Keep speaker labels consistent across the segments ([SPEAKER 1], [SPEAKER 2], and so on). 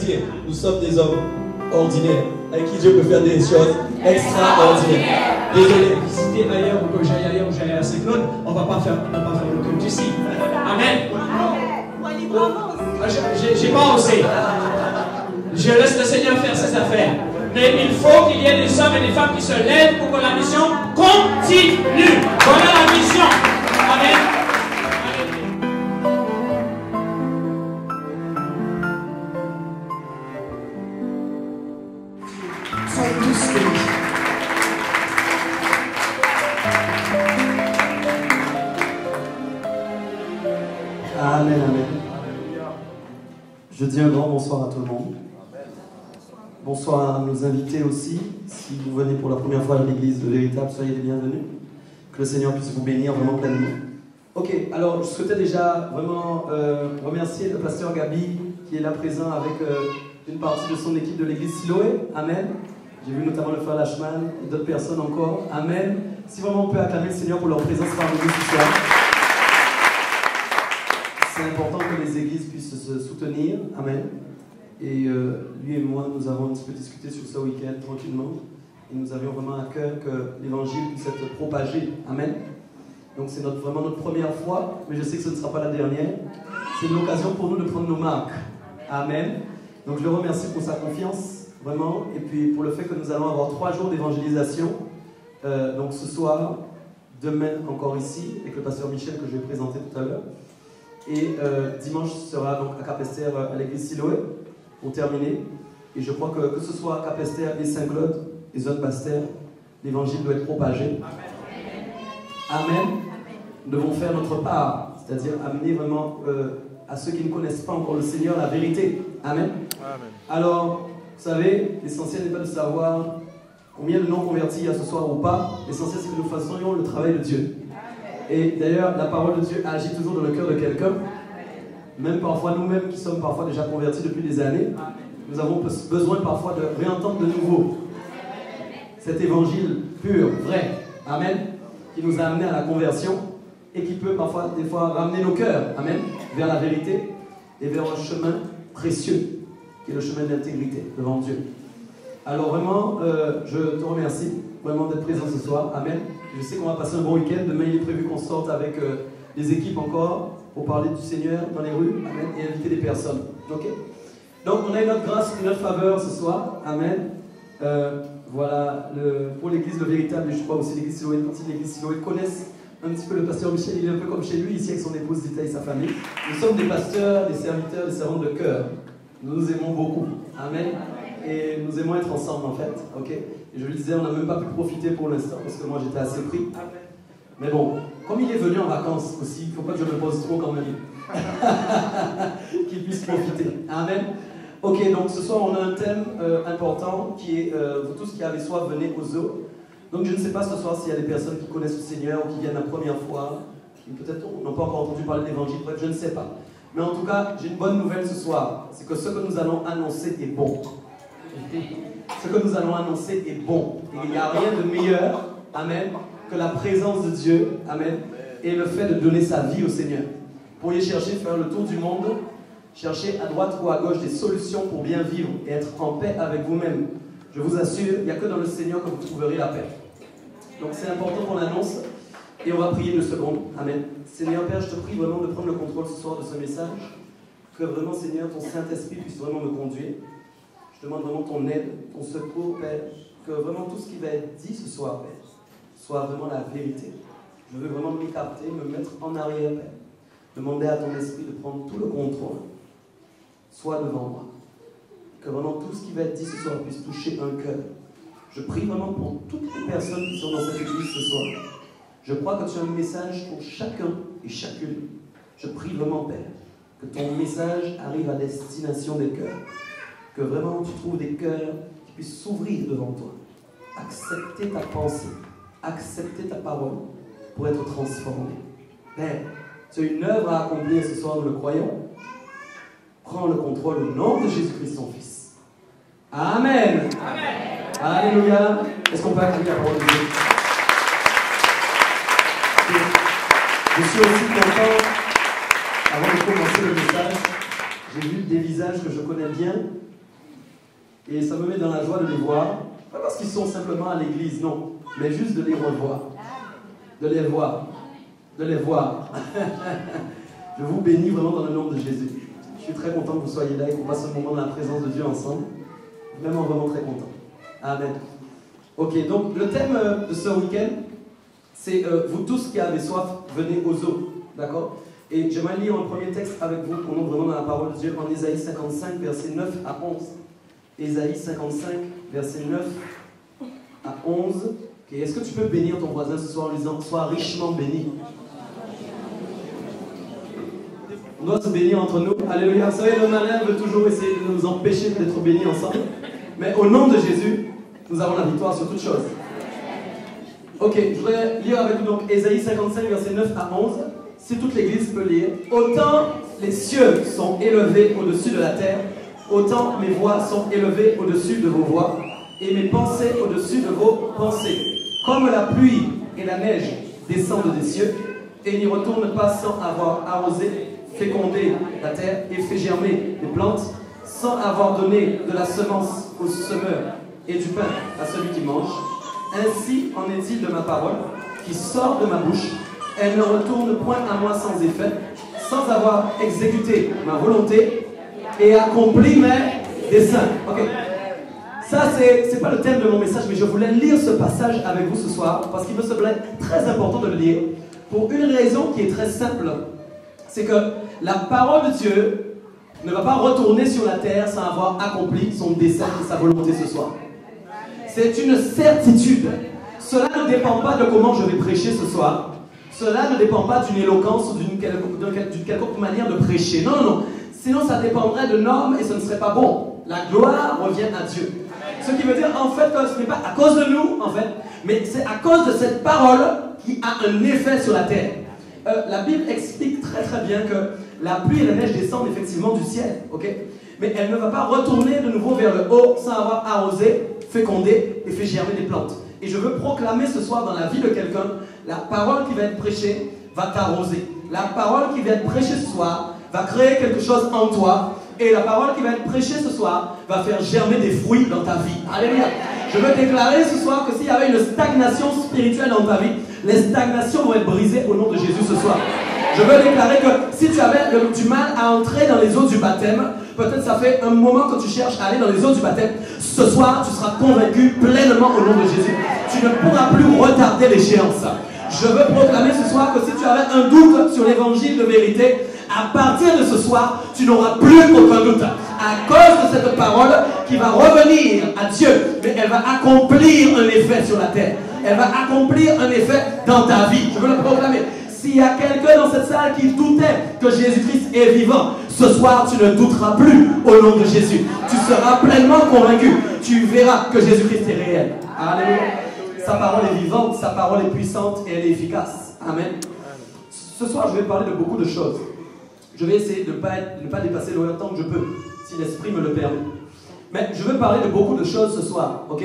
[SPEAKER 1] dire, nous sommes des hommes ordinaires, avec qui Dieu peut faire des choses extraordinaires. Désolé, visiter ailleurs ou que j'aille ailleurs ou j'aille à Saint-Claude, on ne va pas faire le culte ici. Amen. J'ai pas osé. Je laisse le Seigneur faire ses affaires. Mais il faut qu'il y ait des hommes et des femmes qui se lèvent pour que la mission continue. Voilà la mission. Amen.
[SPEAKER 2] Amen, amen. Je dis un grand bonsoir à tout le monde. Bonsoir à nos invités aussi. Si vous venez pour la première fois à l'église de Véritable, soyez les bienvenus. Que le Seigneur puisse vous bénir vraiment pleinement. Ok, alors je souhaitais déjà vraiment remercier le pasteur Gabi qui est là présent avec une partie de son équipe de l'église Siloé. Amen. J'ai vu notamment le frère Lachman et d'autres personnes encore. Amen. Si vraiment on peut acclamer le Seigneur pour leur présence parmi nous ce soir. C'est important que les églises puissent se soutenir. Amen. Et lui et moi, nous avons un petit peu discuté sur ce week-end tranquillement. Et nous avions vraiment à cœur que l'évangile puisse être propagé. Amen. Donc c'est vraiment notre première fois, mais je sais que ce ne sera pas la dernière. C'est l'occasion pour nous de prendre nos marques. Amen. Donc je le remercie pour sa confiance, vraiment. Et puis pour le fait que nous allons avoir 3 jours d'évangélisation. Donc ce soir, demain encore ici, avec le pasteur Michel que je vais présenter tout à l'heure. Et dimanche sera donc à Capesterre à l'église Siloé pour terminer. Et je crois que ce soit à Capesterre et Saint-Claude, les zones Pasteur, l'évangile doit être propagé. Amen. Nous devons faire notre part, c'est-à-dire amener vraiment à ceux qui ne connaissent pas encore le Seigneur la vérité. Amen. Amen. Alors, vous savez, l'essentiel n'est pas de savoir combien de non-convertis il y a ce soir ou pas. L'essentiel, c'est que nous fassions le travail de Dieu. Et d'ailleurs, la parole de Dieu agit toujours dans le cœur de quelqu'un. Même parfois, nous-mêmes qui sommes parfois déjà convertis depuis des années, nous avons besoin parfois de réentendre de nouveau cet évangile pur, vrai. Amen. Qui nous a amenés à la conversion et qui peut parfois, des fois, ramener nos cœurs, amen, vers la vérité et vers un chemin précieux, qui est le chemin de l'intégrité devant Dieu. Alors vraiment, je te remercie vraiment d'être présent ce soir. Amen. Je sais qu'on va passer un bon week-end. Demain, il est prévu qu'on sorte avec les équipes encore pour parler du Seigneur dans les rues. Amen. Et inviter des personnes. Ok. Donc, on a une autre grâce, une autre faveur ce soir. Amen. Voilà, pour l'église, le véritable, et je crois aussi l'église Siloé, une partie de l'église Siloé connaissent un petit peu le pasteur Michel. Il est un peu comme chez lui, ici avec son épouse Zita et sa famille. Nous sommes des pasteurs, des serviteurs, des servantes de cœur. Nous nous aimons beaucoup. Amen. Et nous aimons être ensemble en fait. Ok. Et je lui disais, on n'a même pas pu profiter pour l'instant parce que moi j'étais assez pris. Mais bon, comme il est venu en vacances aussi, il ne faut pas que je me pose trop quand même. Qu'il puisse profiter. Amen. Ok, donc ce soir on a un thème important qui est vous tous qui avez soif, venez aux eaux. Donc je ne sais pas ce soir s'il y a des personnes qui connaissent le Seigneur ou qui viennent la première fois, qui peut-être n'ont pas encore entendu parler de l'évangile, bref, je ne sais pas. Mais en tout cas, j'ai une bonne nouvelle ce soir, c'est que ce que nous allons annoncer est bon. Ce que nous allons annoncer est bon. Et il n'y a rien de meilleur, amen, que la présence de Dieu, amen, et le fait de donner sa vie au Seigneur. Vous pourriez chercher, faire le tour du monde, chercher à droite ou à gauche des solutions pour bien vivre et être en paix avec vous-même. Je vous assure, il n'y a que dans le Seigneur que vous trouverez la paix. Donc c'est important qu'on l'annonce et on va prier 2 secondes. Amen. Seigneur Père, je te prie vraiment de prendre le contrôle ce soir de ce message. Que vraiment, Seigneur, ton Saint-Esprit puisse vraiment me conduire. Je demande vraiment ton aide, ton secours, Père. Que vraiment tout ce qui va être dit ce soir, Père, soit vraiment la vérité. Je veux vraiment m'écarter, me mettre en arrière, Père. Demander à ton esprit de prendre tout le contrôle. Sois devant moi. Que vraiment tout ce qui va être dit ce soir puisse toucher un cœur. Je prie vraiment pour toutes les personnes qui sont dans cette église ce soir. Je crois que tu as un message pour chacun et chacune. Je prie vraiment, Père, que ton message arrive à destination des cœurs. Que vraiment tu trouves des cœurs qui puissent s'ouvrir devant toi. Accepter ta pensée, accepter ta parole pour être transformé. Père, tu as une œuvre à accomplir ce soir, nous le croyons. Prends le contrôle au nom de Jésus-Christ, son Fils. Amen. Amen. Alléluia. Est-ce qu'on peut accueillir la parole de Dieu? Je suis aussi content, avant de commencer le message, j'ai vu des visages que je connais bien Et ça me met dans la joie de les voir. Pas parce qu'ils sont simplement à l'église, non. Mais juste de les revoir. De les voir. De les voir. Je vous bénis vraiment dans le nom de Jésus. Je suis très content que vous soyez là et qu'on passe un moment dans la présence de Dieu ensemble. Vraiment, vraiment très content. Amen. Ok, donc le thème de ce week-end, c'est vous tous qui avez soif, venez aux eaux. D'accord? Et j'aimerais lire un premier texte avec vous, qu'on ouvre vraiment dans la parole de Dieu, en Ésaïe 55, versets 9 à 11. Ésaïe 55, versets 9 à 11. Okay. Est-ce que tu peux bénir ton voisin ce soir en lui disant, sois richement béni? On doit se bénir entre nous. Alléluia. Vous savez, le malin veut toujours essayer de nous empêcher d'être bénis ensemble. Mais au nom de Jésus, nous avons la victoire sur toute chose. Ok, je voudrais lire avec vous donc Ésaïe 55, versets 9 à 11. Si toute l'église peut lire. Autant les cieux sont élevés au-dessus de la terre, autant mes voix sont élevées au-dessus de vos voix, et mes pensées au-dessus de vos pensées. Comme la pluie et la neige descendent des cieux, et n'y retournent pas sans avoir arrosé, fécondé la terre et fait germer des plantes, sans avoir donné de la semence au semeur et du pain à celui qui mange. Ainsi en est-il de ma parole, qui sort de ma bouche. Elle ne retourne point à moi sans effet, sans avoir exécuté ma volonté et accompli mes desseins. Ok. Ça, c'est pas le thème de mon message, mais je voulais lire ce passage avec vous ce soir, parce qu'il me semblait très important de le lire, pour une raison qui est très simple. C'est que la parole de Dieu ne va pas retourner sur la terre sans avoir accompli son dessein et sa volonté ce soir. C'est une certitude. Cela ne dépend pas de comment je vais prêcher ce soir. Cela ne dépend pas d'une éloquence ou d'une quelconque manière de prêcher. Non, non, non. Sinon, ça dépendrait de l'homme et ce ne serait pas bon. La gloire revient à Dieu. Ce qui veut dire, en fait, que ce n'est pas à cause de nous, en fait, mais c'est à cause de cette parole qui a un effet sur la terre. La Bible explique très très bien que la pluie et la neige descendent effectivement du ciel, ok? Mais elle ne va pas retourner de nouveau vers le haut sans avoir arrosé, fécondé et fait germer des plantes. Et je veux proclamer ce soir dans la vie de quelqu'un, la parole qui va être prêchée va t'arroser. La parole qui va être prêchée ce soir va créer quelque chose en toi. Et la parole qui va être prêchée ce soir va faire germer des fruits dans ta vie. Alléluia. Je veux déclarer ce soir que s'il y avait une stagnation spirituelle dans ta vie, les stagnations vont être brisées au nom de Jésus ce soir. Je veux déclarer que si tu avais du mal à entrer dans les eaux du baptême, peut-être ça fait un moment que tu cherches à aller dans les eaux du baptême, ce soir tu seras convaincu pleinement au nom de Jésus. Tu ne pourras plus retarder l'échéance. Je veux proclamer ce soir que si tu avais un doute sur l'évangile de vérité, à partir de ce soir, tu n'auras plus aucun doute. À cause de cette parole qui va revenir à Dieu, mais elle va accomplir un effet sur la terre. Elle va accomplir un effet dans ta vie. Je veux le proclamer. S'il y a quelqu'un dans cette salle qui doutait que Jésus-Christ est vivant, ce soir, tu ne douteras plus au nom de Jésus. Tu seras pleinement convaincu. Tu verras que Jésus-Christ est réel. Alléluia. Sa parole est vivante, sa parole est puissante et elle est efficace. Amen. Ce soir, je vais parler de beaucoup de choses. Je vais essayer de ne pas dépasser le temps que je peux, si l'Esprit me le permet. Mais je veux parler de beaucoup de choses ce soir, ok?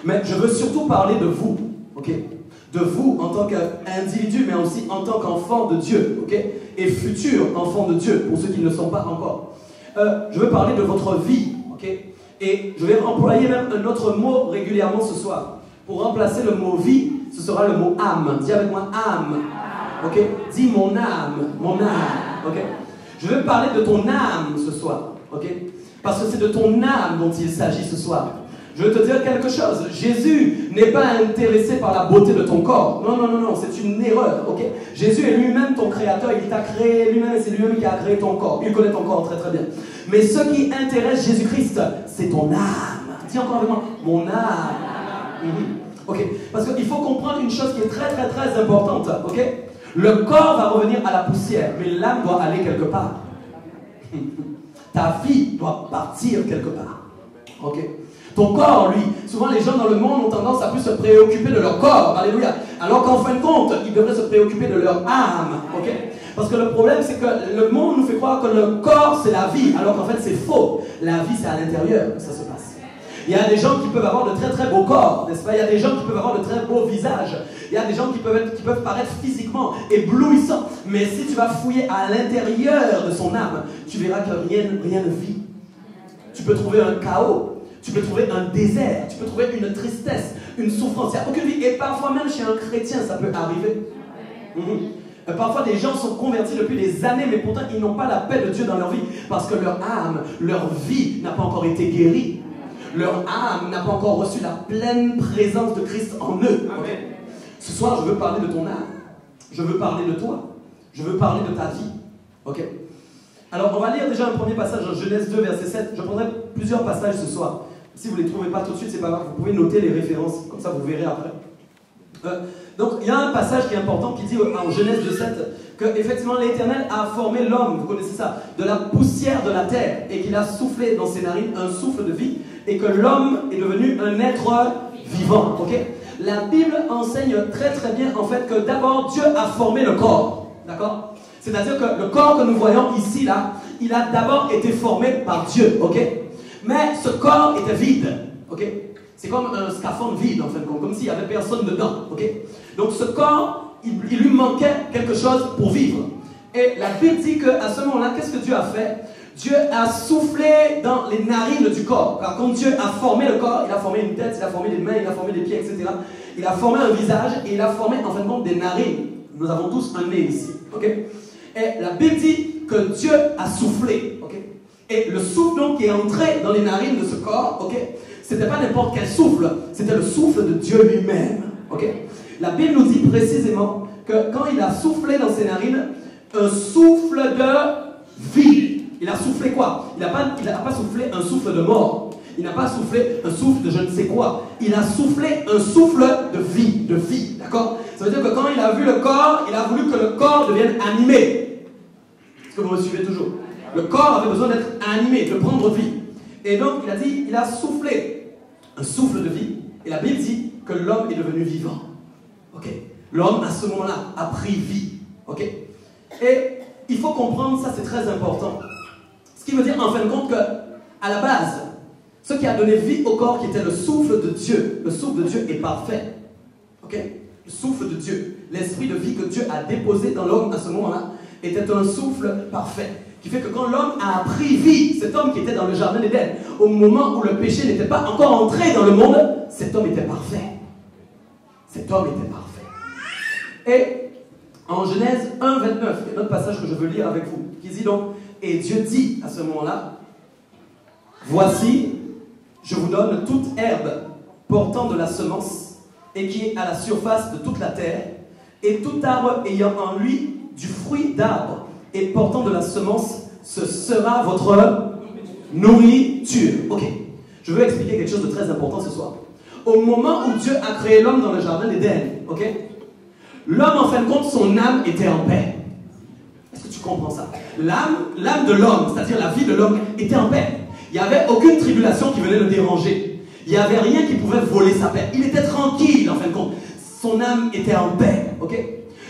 [SPEAKER 2] Mais je veux surtout parler de vous, ok? De vous en tant qu'individu, mais aussi en tant qu'enfant de Dieu, ok? Et futur enfant de Dieu, pour ceux qui ne le sont pas encore. Je veux parler de votre vie, ok? Et je vais employer même un autre mot régulièrement ce soir. Pour remplacer le mot vie, ce sera le mot âme. Dis avec moi âme, ok? Dis mon âme, ok? Je veux parler de ton âme ce soir, ok? Parce que c'est de ton âme dont il s'agit ce soir. Je veux te dire quelque chose. Jésus n'est pas intéressé par la beauté de ton corps. Non, non, non, non, c'est une erreur, ok? Jésus est lui-même ton créateur, il t'a créé lui-même et c'est lui-même qui a créé ton corps. Il connaît ton corps très très bien. Mais ce qui intéresse Jésus-Christ, c'est ton âme. Dis encore avec moi, mon âme. Ok? Parce qu'il faut comprendre une chose qui est très très très importante, ok? Le corps va revenir à la poussière, mais l'âme doit aller quelque part. Ta vie doit partir quelque part. Ok? Ton corps, lui, souvent les gens dans le monde ont tendance à plus se préoccuper de leur corps, alléluia, alors qu'en fin de compte, ils devraient se préoccuper de leur âme, ok? Parce que le problème, c'est que le monde nous fait croire que le corps, c'est la vie, alors qu'en fait, c'est faux. La vie, c'est à l'intérieur que ça se passe. Il y a des gens qui peuvent avoir de très très beaux corps, n'est-ce pas? Il y a des gens qui peuvent avoir de très beaux visages. Il y a des gens qui peuvent paraître physiquement éblouissants. Mais si tu vas fouiller à l'intérieur de son âme, tu verras que rien ne vit. Tu peux trouver un chaos. tu peux trouver un désert, tu peux trouver une tristesse, une souffrance. Il n'y a aucune vie. Et parfois même chez un chrétien, ça peut arriver. Parfois des gens sont convertis depuis des années, mais pourtant ils n'ont pas la paix de Dieu dans leur vie. Parce que leur âme, leur vie n'a pas encore été guérie. Leur âme n'a pas encore reçu la pleine présence de Christ en eux. Okay? Ce soir, je veux parler de ton âme. Je veux parler de toi. Je veux parler de ta vie. Ok? Alors, on va lire déjà un premier passage en Genèse 2, verset 7. Je prendrai plusieurs passages ce soir. Si vous ne les trouvez pas tout de suite, c'est pas grave. Vous pouvez noter les références. Comme ça, vous verrez après. Donc, il y a un passage qui est important qui dit en Genèse 2, 7 que, effectivement, l'Éternel a formé l'homme, vous connaissez ça, de la poussière de la terre et qu'il a soufflé dans ses narines un souffle de vie et que l'homme est devenu un être vivant. Ok? La Bible enseigne très très bien en fait que d'abord Dieu a formé le corps. D'accord? C'est-à-dire que le corps que nous voyons ici, là, il a d'abord été formé par Dieu. Ok? Mais ce corps était vide. Ok? C'est comme un scaphandre vide en fin de compte, comme s'il n'y avait personne dedans. Ok? Donc ce corps, il lui manquait quelque chose pour vivre. Et la Bible dit qu'à ce moment-là, qu'est-ce que Dieu a fait? Dieu a soufflé dans les narines du corps. Car quand Dieu a formé le corps, il a formé une tête, il a formé des mains, il a formé des pieds, etc. Il a formé un visage et il a formé en fin de compte des narines. Nous avons tous un nez ici. Okay? Et la Bible dit que Dieu a soufflé. Okay? Et le souffle donc qui est entré dans les narines de ce corps, okay, c'était pas n'importe quel souffle, c'était le souffle de Dieu lui-même. Okay? La Bible nous dit précisément que quand il a soufflé dans ses narines, un souffle de vie. Il a soufflé quoi? Il n'a pas soufflé un souffle de mort. Il n'a pas soufflé un souffle de je ne sais quoi. Il a soufflé un souffle de vie. D'accord? Ça veut dire que quand il a vu le corps, il a voulu que le corps devienne animé. Est-ce que vous me suivez toujours? Le corps avait besoin d'être animé, de prendre vie. Et donc, il a dit, il a soufflé un souffle de vie. Et la Bible dit que l'homme est devenu vivant. Ok? L'homme, à ce moment-là, a pris vie. Ok? Et il faut comprendre, ça c'est très important. Ce qui veut dire en fin de compte que, à la base, ce qui a donné vie au corps, qui était le souffle de Dieu, le souffle de Dieu est parfait. Ok? Le souffle de Dieu, l'esprit de vie que Dieu a déposé dans l'homme à ce moment-là, était un souffle parfait. Qui fait que quand l'homme a pris vie, cet homme qui était dans le jardin d'Éden, au moment où le péché n'était pas encore entré dans le monde, cet homme était parfait. Cet homme était parfait. Et en Genèse 1, 29, il y a un autre passage que je veux lire avec vous, qui dit donc, et Dieu dit à ce moment-là, voici, je vous donne toute herbe portant de la semence et qui est à la surface de toute la terre, et tout arbre ayant en lui du fruit d'arbre et portant de la semence, ce sera votre nourriture. Ok, je veux expliquer quelque chose de très important ce soir. Au moment où Dieu a créé l'homme dans le jardin d'Éden, ok, l'homme en fin de compte, son âme était en paix. Est-ce que tu comprends ça? L'âme de l'homme, c'est-à-dire la vie de l'homme, était en paix. Il n'y avait aucune tribulation qui venait le déranger. Il n'y avait rien qui pouvait voler sa paix. Il était tranquille en fin de compte. Son âme était en paix. Ok?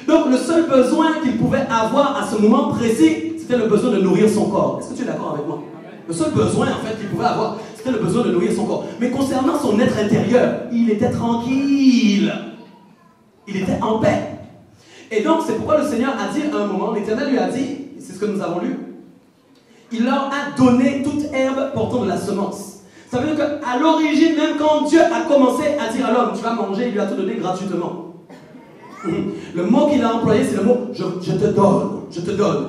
[SPEAKER 2] Donc le seul besoin qu'il pouvait avoir à ce moment précis, c'était le besoin de nourrir son corps. Est-ce que tu es d'accord avec moi? Le seul besoin en fait qu'il pouvait avoir, c'était le besoin de nourrir son corps. Mais concernant son être intérieur, il était tranquille. Il était en paix. Et donc c'est pourquoi le Seigneur a dit à un moment, l'Éternel lui a dit, c'est ce que nous avons lu, il leur a donné toute herbe portant de la semence. Ça veut dire qu'à l'origine, même quand Dieu a commencé à dire à l'homme, tu vas manger, il lui a tout donné gratuitement. Le mot qu'il a employé, c'est le mot je te donne, je te donne.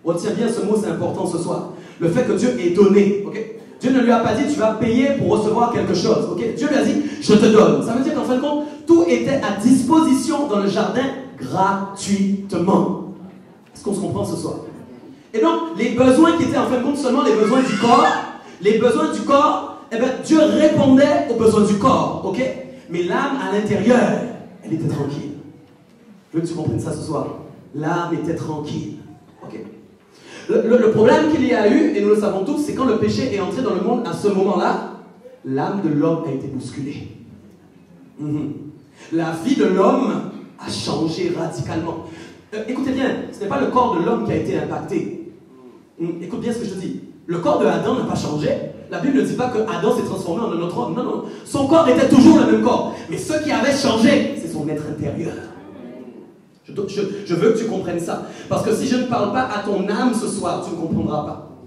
[SPEAKER 2] Retiens bien ce mot, c'est important ce soir. Le fait que Dieu ait donné, ok? Dieu ne lui a pas dit tu vas payer pour recevoir quelque chose, ok? Dieu lui a dit je te donne. Ça veut dire qu'en fin de compte, tout était à disposition dans le jardin gratuitement. Est-ce qu'on se comprend ce soir? Et donc, les besoins qui étaient en fin de compte seulement les besoins du corps, eh bien, Dieu répondait aux besoins du corps, ok? Mais l'âme à l'intérieur, elle était tranquille. Je veux que tu comprennes ça ce soir. L'âme était tranquille. Okay. Le problème qu'il y a eu, et nous le savons tous, c'est quand le péché est entré dans le monde, à ce moment-là, l'âme de l'homme a été bousculée. La vie de l'homme a changé radicalement. Écoutez bien, ce n'est pas le corps de l'homme qui a été impacté. Écoute bien ce que je te dis. Le corps de Adam n'a pas changé. La Bible ne dit pas que Adam s'est transformé en un autre homme. Non, non. Son corps était toujours le même corps. Mais ce qui avait changé, c'est son être intérieur. Je veux que tu comprennes ça. Parce que si je ne parle pas à ton âme ce soir, tu ne comprendras pas.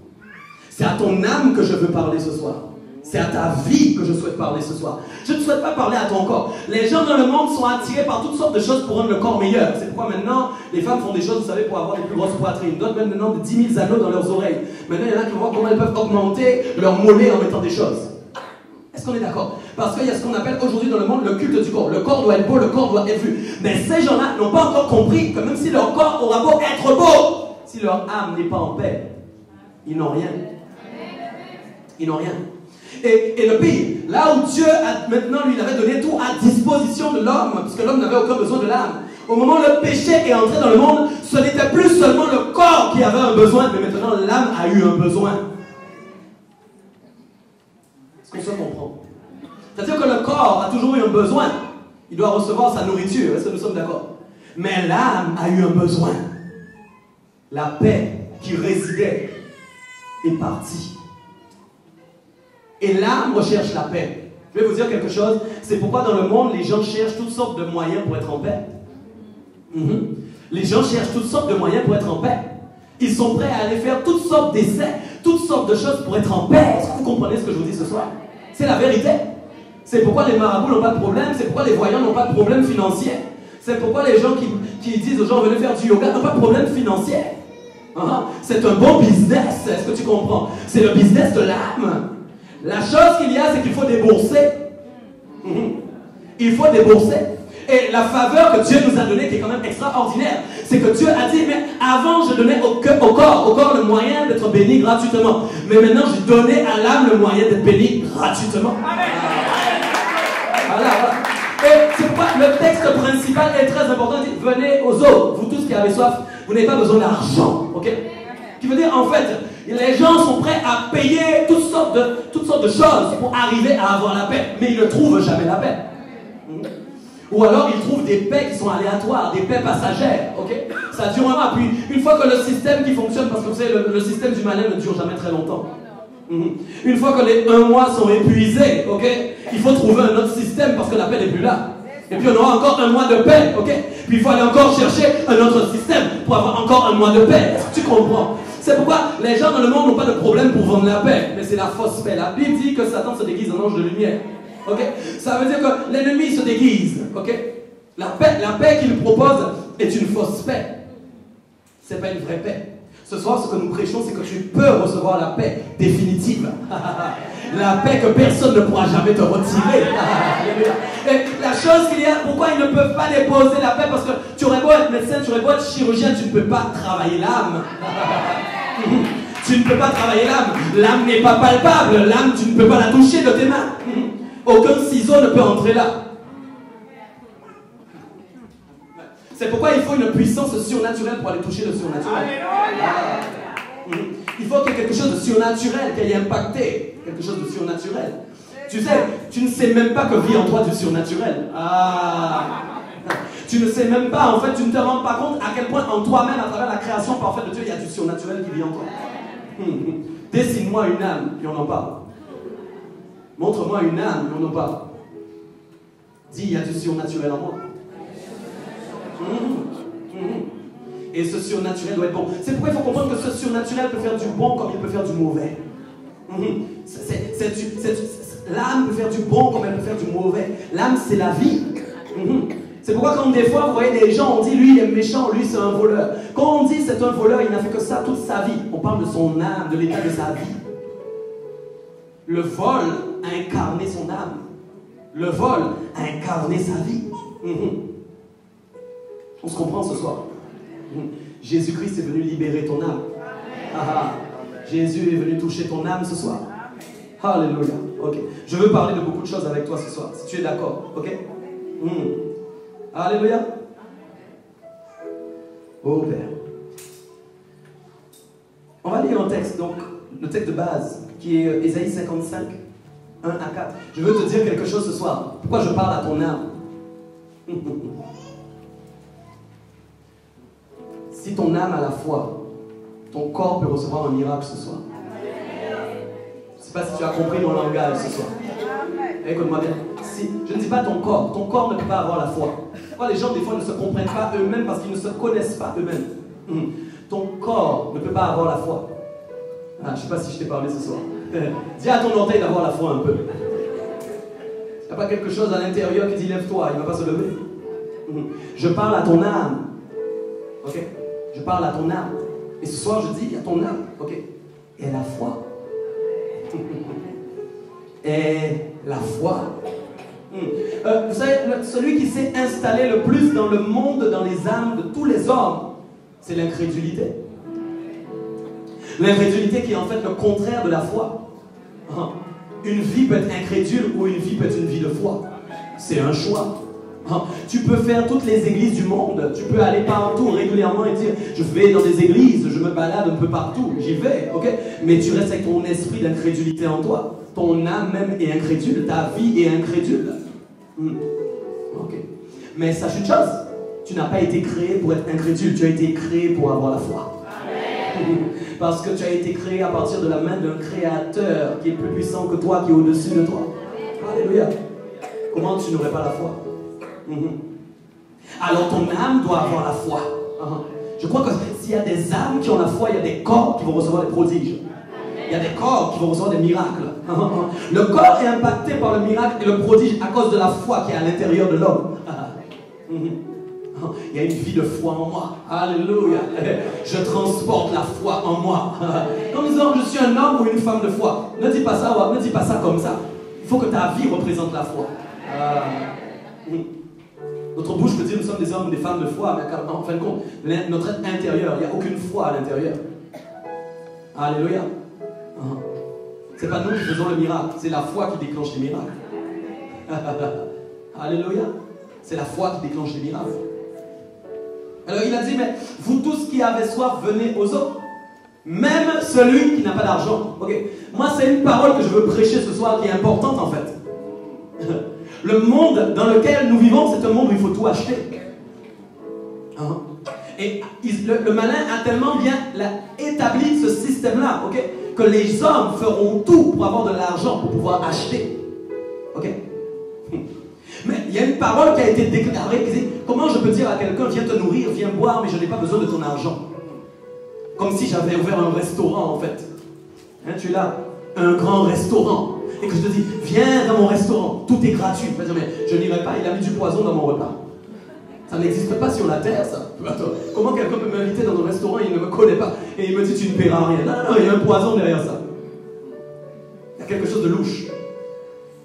[SPEAKER 2] C'est à ton âme que je veux parler ce soir. C'est à ta vie que je souhaite parler ce soir. Je ne souhaite pas parler à ton corps. Les gens dans le monde sont attirés par toutes sortes de choses pour rendre le corps meilleur. C'est pourquoi maintenant, les femmes font des choses, vous savez, pour avoir des plus grosses poitrines. D'autres mettent maintenant de 10 000 anneaux dans leurs oreilles. Maintenant, il y en a qui voient comment elles peuvent augmenter leur mollet en mettant des choses. Est-ce qu'on est d'accord? Parce qu'il y a ce qu'on appelle aujourd'hui dans le monde le culte du corps. Le corps doit être beau, le corps doit être vu. Mais ces gens-là n'ont pas encore compris que même si leur corps aura beau être beau, si leur âme n'est pas en paix, ils n'ont rien. Ils n'ont rien. Et le pire, là où Dieu, maintenant, lui, il avait donné tout à disposition de l'homme, parce que l'homme n'avait aucun besoin de l'âme. Au moment où le péché est entré dans le monde, ce n'était plus seulement le corps qui avait un besoin, mais maintenant l'âme a eu un besoin. Est-ce qu'on se comprend? C'est-à-dire que le corps a toujours eu un besoin. Il doit recevoir sa nourriture, est-ce que nous sommes d'accord? Mais l'âme a eu un besoin. La paix qui résidait est partie. Et l'âme recherche la paix. Je vais vous dire quelque chose. C'est pourquoi dans le monde, les gens cherchent toutes sortes de moyens pour être en paix. Les gens cherchent toutes sortes de moyens pour être en paix. Ils sont prêts à aller faire toutes sortes d'essais, toutes sortes de choses pour être en paix. Est-ce que vous comprenez ce que je vous dis ce soir? C'est la vérité. C'est pourquoi les marabouts n'ont pas de problème. C'est pourquoi les voyants n'ont pas de problème financier. C'est pourquoi les gens qui disent aux gens venez faire du yoga n'ont pas de problème financier. C'est un bon business. Est-ce que tu comprends? C'est le business de l'âme. La chose qu'il y a, c'est qu'il faut débourser. Il faut débourser. Et la faveur que Dieu nous a donnée, qui est quand même extraordinaire, c'est que Dieu a dit, mais avant, je donnais au corps le moyen d'être béni gratuitement. Mais maintenant, j'ai donné à l'âme le moyen d'être béni gratuitement. Voilà. Et c'est pourquoi le texte principal est très important. Il dit, venez aux autres, vous tous qui avez soif, vous n'avez pas besoin d'argent. Ok? Qui veut dire, en fait, les gens sont prêts à payer toutes sortes de choses pour arriver à avoir la paix, mais ils ne trouvent jamais la paix. Ou alors ils trouvent des paix qui sont aléatoires, des paix passagères, ok? Ça dure un mois, puis une fois que le système qui fonctionne, parce que vous savez, le système du malin ne dure jamais très longtemps. Une fois que les 1 mois sont épuisés, ok? Il faut trouver un autre système parce que la paix n'est plus là. Et puis on aura encore 1 mois de paix, ok? Puis il faut aller encore chercher un autre système pour avoir encore 1 mois de paix. Est-ce que tu comprends? C'est pourquoi les gens dans le monde n'ont pas de problème pour vendre la paix. Mais c'est la fausse paix. La Bible dit que Satan se déguise en ange de lumière. Ok? Ça veut dire que l'ennemi se déguise. Ok? La paix qu'il propose est une fausse paix. Ce n'est pas une vraie paix. Ce soir, ce que nous prêchons, c'est que tu peux recevoir la paix définitive. La paix que personne ne pourra jamais te retirer. Et la chose qu'il y a, pourquoi ils ne peuvent pas déposer la paix? Parce que tu aurais beau être médecin, tu aurais beau être chirurgien, tu ne peux pas travailler l'âme. Tu ne peux pas travailler l'âme. L'âme n'est pas palpable. L'âme, tu ne peux pas la toucher de tes mains. Aucun ciseau ne peut entrer là. C'est pourquoi il faut une puissance surnaturelle pour aller toucher le surnaturel. Il faut qu'il y ait quelque chose de surnaturel qui ait impacté. Quelque chose de surnaturel. Tu sais, tu ne sais même pas que vit en toi du surnaturel. Tu ne sais même pas, en fait, tu ne te rends pas compte à quel point en toi-même, à travers la création parfaite de Dieu, il y a du surnaturel qui vit en toi. Dessine-moi une âme, puis on en parle. Montre-moi une âme, puis on en parle. Dis, il y a du surnaturel en moi. Et ce surnaturel doit être bon. C'est pourquoi il faut comprendre que ce surnaturel peut faire du bon comme il peut faire du mauvais. L'âme peut faire du bon comme elle peut faire du mauvais. L'âme, c'est la vie. C'est pourquoi quand des fois, vous voyez des gens, on dit, lui, il est méchant, lui, c'est un voleur. Quand on dit, c'est un voleur, il n'a fait que ça toute sa vie. On parle de son âme, de l'état de sa vie. Le vol a incarné son âme. Le vol a incarné sa vie. On se comprend ce soir. Jésus-Christ est venu libérer ton âme. Jésus est venu toucher ton âme ce soir. Alléluia. Ok. Je veux parler de beaucoup de choses avec toi ce soir, si tu es d'accord. Ok? Alléluia. Oh Père. On va lire un texte, donc, le texte de base, qui est Ésaïe 55, 1 à 4. Je veux te dire quelque chose ce soir. Pourquoi je parle à ton âme? Si ton âme a la foi, ton corps peut recevoir un miracle ce soir. Je ne sais pas si tu as compris mon langage ce soir. Écoute-moi bien. Je ne dis pas ton corps ne peut pas avoir la foi. Pourquoi les gens des fois ne se comprennent pas eux-mêmes parce qu'ils ne se connaissent pas eux-mêmes. Ton corps ne peut pas avoir la foi. Je ne sais pas si je t'ai parlé ce soir. Dis à ton orteil d'avoir la foi un peu. Il n'y a pas quelque chose à l'intérieur qui dit lève-toi, il ne va pas se lever. Je parle à ton âme. Ok? Je parle à ton âme. Et ce soir, je dis à ton âme. Ok? Et la foi. Et la foi. Vous savez, celui qui s'est installé le plus dans le monde, dans les âmes de tous les hommes, c'est l'incrédulité. L'incrédulité qui est en fait le contraire de la foi. Une vie peut être incrédule ou une vie peut être une vie de foi. C'est un choix. Tu peux faire toutes les églises du monde, tu peux aller partout régulièrement et dire je vais dans des églises, je me balade un peu partout, j'y vais, ok? Mais tu restes avec ton esprit d'incrédulité en toi. Ton âme même est incrédule, ta vie est incrédule. Ok. Mais sache une chose, tu n'as pas été créé pour être incrédule, tu as été créé pour avoir la foi. Parce que tu as été créé à partir de la main d'un créateur qui est plus puissant que toi, qui est au-dessus de toi. Alléluia. Comment tu n'aurais pas la foi? Alors ton âme doit avoir la foi. Je crois que s'il y a des âmes qui ont la foi, il y a des corps qui vont recevoir des prodiges. Il y a des corps qui vont recevoir des miracles. Le corps est impacté par le miracle et le prodige à cause de la foi qui est à l'intérieur de l'homme. Il y a une vie de foi en moi. Alléluia. Je transporte la foi en moi. Comme disant, je suis un homme ou une femme de foi. Ne dis pas ça, ne dis pas ça comme ça. Il faut que ta vie représente la foi. Notre bouche peut dire nous sommes des hommes ou des femmes de foi, mais en fin de compte, notre être intérieur, il n'y a aucune foi à l'intérieur. Alléluia. C'est pas nous qui faisons le miracle, c'est la foi qui déclenche les miracles. Alléluia. C'est la foi qui déclenche les miracles. Alors il a dit, mais vous tous qui avez soif, venez aux eaux. Même celui qui n'a pas d'argent. Ok. Moi, c'est une parole que je veux prêcher ce soir qui est importante en fait. Le monde dans lequel nous vivons, c'est un monde où il faut tout acheter. Et le malin a tellement bien établi ce système-là, ok, que les hommes feront tout pour avoir de l'argent, pour pouvoir acheter. Ok. Mais il y a une parole qui a été déclarée qui dit, comment je peux dire à quelqu'un, viens te nourrir, viens boire, mais je n'ai pas besoin de ton argent. Comme si j'avais ouvert un restaurant en fait. Tu es là, un grand restaurant. Et que je te dis, viens dans mon restaurant, tout est gratuit. Je vais dire, mais je n'irai pas, il a mis du poison dans mon repas. Ça n'existe pas sur la terre, ça. Attends, comment quelqu'un peut m'inviter dans un restaurant et il ne me connaît pas et il me dit, tu ne paieras rien. Non, il y a un poison derrière ça. Il y a quelque chose de louche.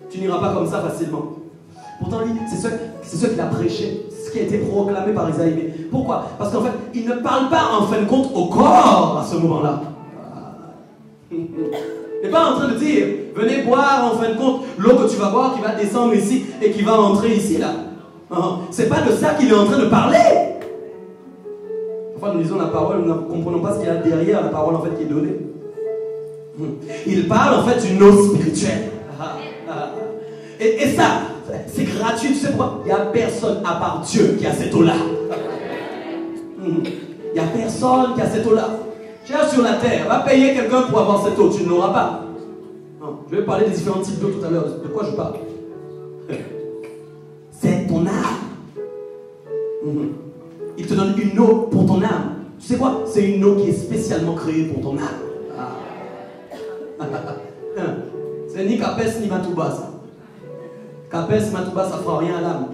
[SPEAKER 2] Tu n'iras pas comme ça facilement. Pourtant, lui, c'est ce qu'il a prêché, ce qui a été proclamé par Isaïe. Mais pourquoi? Parce qu'en fait, il ne parle pas en fin de compte au corps à ce moment-là. Il n'est pas en train de dire, venez boire en fin de compte l'eau que tu vas boire qui va descendre ici et qui va entrer ici là. C'est pas de ça qu'il est en train de parler. Parfois nous lisons la parole, nous ne comprenons pas ce qu'il y a derrière la parole en fait qui est donnée. Il parle en fait d'une eau spirituelle. Et ça, c'est gratuit, tu sais pourquoi? Il n'y a personne à part Dieu qui a cette eau là. Il n'y a personne qui a cette eau là. Cherche sur la terre, va payer quelqu'un pour avoir cette eau, tu ne l'auras pas. Non, je vais parler des différents types d'eau tout à l'heure. De quoi je parle? C'est ton âme. Il te donne une eau pour ton âme. Tu sais quoi? C'est une eau qui est spécialement créée pour ton âme. C'est ni Capes ni Matouba ça. Capes, Matouba, ça ne fera rien à l'âme.